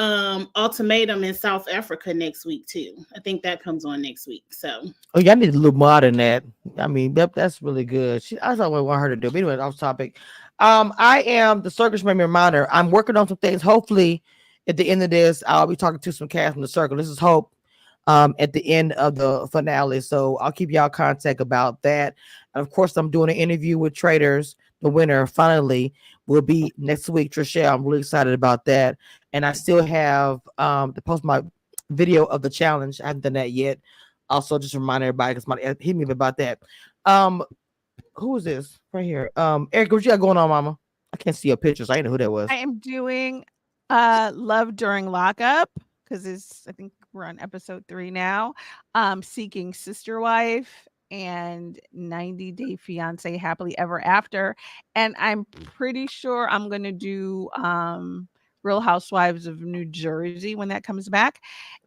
Ultimatum in South Africa next week too. I think that comes on next week. So y'all need a little more than that. That's really good. I thought I want her to do. But anyway, off topic. I am the Circus Memory Reminder. I'm working on some things. Hopefully, at the end of this, I'll be talking to some cast from the Circle. This is Hope. At the end of the finale, so I'll keep y'all contact about that. And of course, I'm doing an interview with Traders. The winner finally will be next week. Trishelle, I'm really excited about that. And I still have to post my video of the challenge. I haven't done that yet. Also, just remind everybody, because somebody hit me about that. Who is this right here? Erica, what you got going on, Mama? I can't see your pictures. I didn't know who that was. I am doing Love During Lockup, because I think we're on episode 3 now. Seeking Sister Wife and 90 Day Fiance Happily Ever After. And I'm pretty sure I'm going to do Real Housewives of New Jersey when that comes back.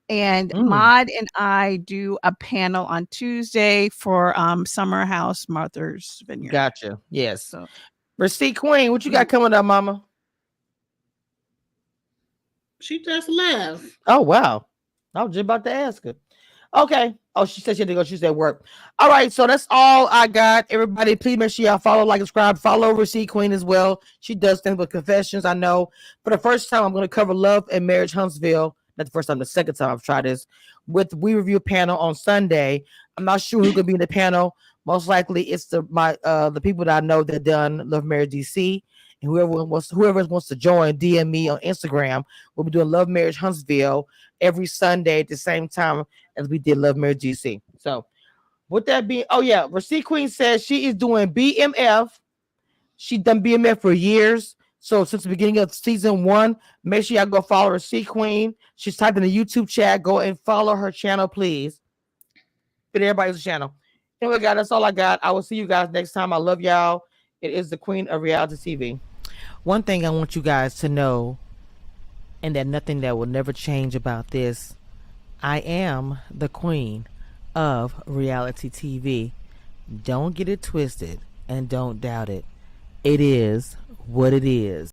And Maud and I do a panel on Tuesday for Summer House Martha's Vineyard. Gotcha. Yes. So, Receipt Queen, what you got coming up, Mama? She just left. Oh, wow. I was just about to ask her. Okay. Oh, she said she had to go. She's at work. All right. So that's all I got. Everybody, please make sure y'all follow, like, subscribe. Follow Receipt Queen as well. She does things with confessions, I know. For the first time, I'm going to cover Love and Marriage Huntsville That's the first time. The second time I've tried this with We Review panel on Sunday. I'm not sure who's gonna be in the panel. Most likely it's the people that I know that done Love Marriage DC, and whoever wants to join, DM me on Instagram. We'll be doing Love Marriage Huntsville every Sunday at the same time as we did Love Marriage DC. So with that being, oh yeah, Receipt Queen says she is doing BMF. She done BMF for years. So since the beginning of season 1, make sure y'all go follow Receipt Queen. She's typed in the YouTube chat. Go and follow her channel, please. But everybody's channel. Anyway, guys, that's all I got. I will see you guys next time. I love y'all. It is the Queen of Reality TV. One thing I want you guys to know, and that nothing that will never change about this, I am the Queen of Reality TV. Don't get it twisted and don't doubt it. It is what it is.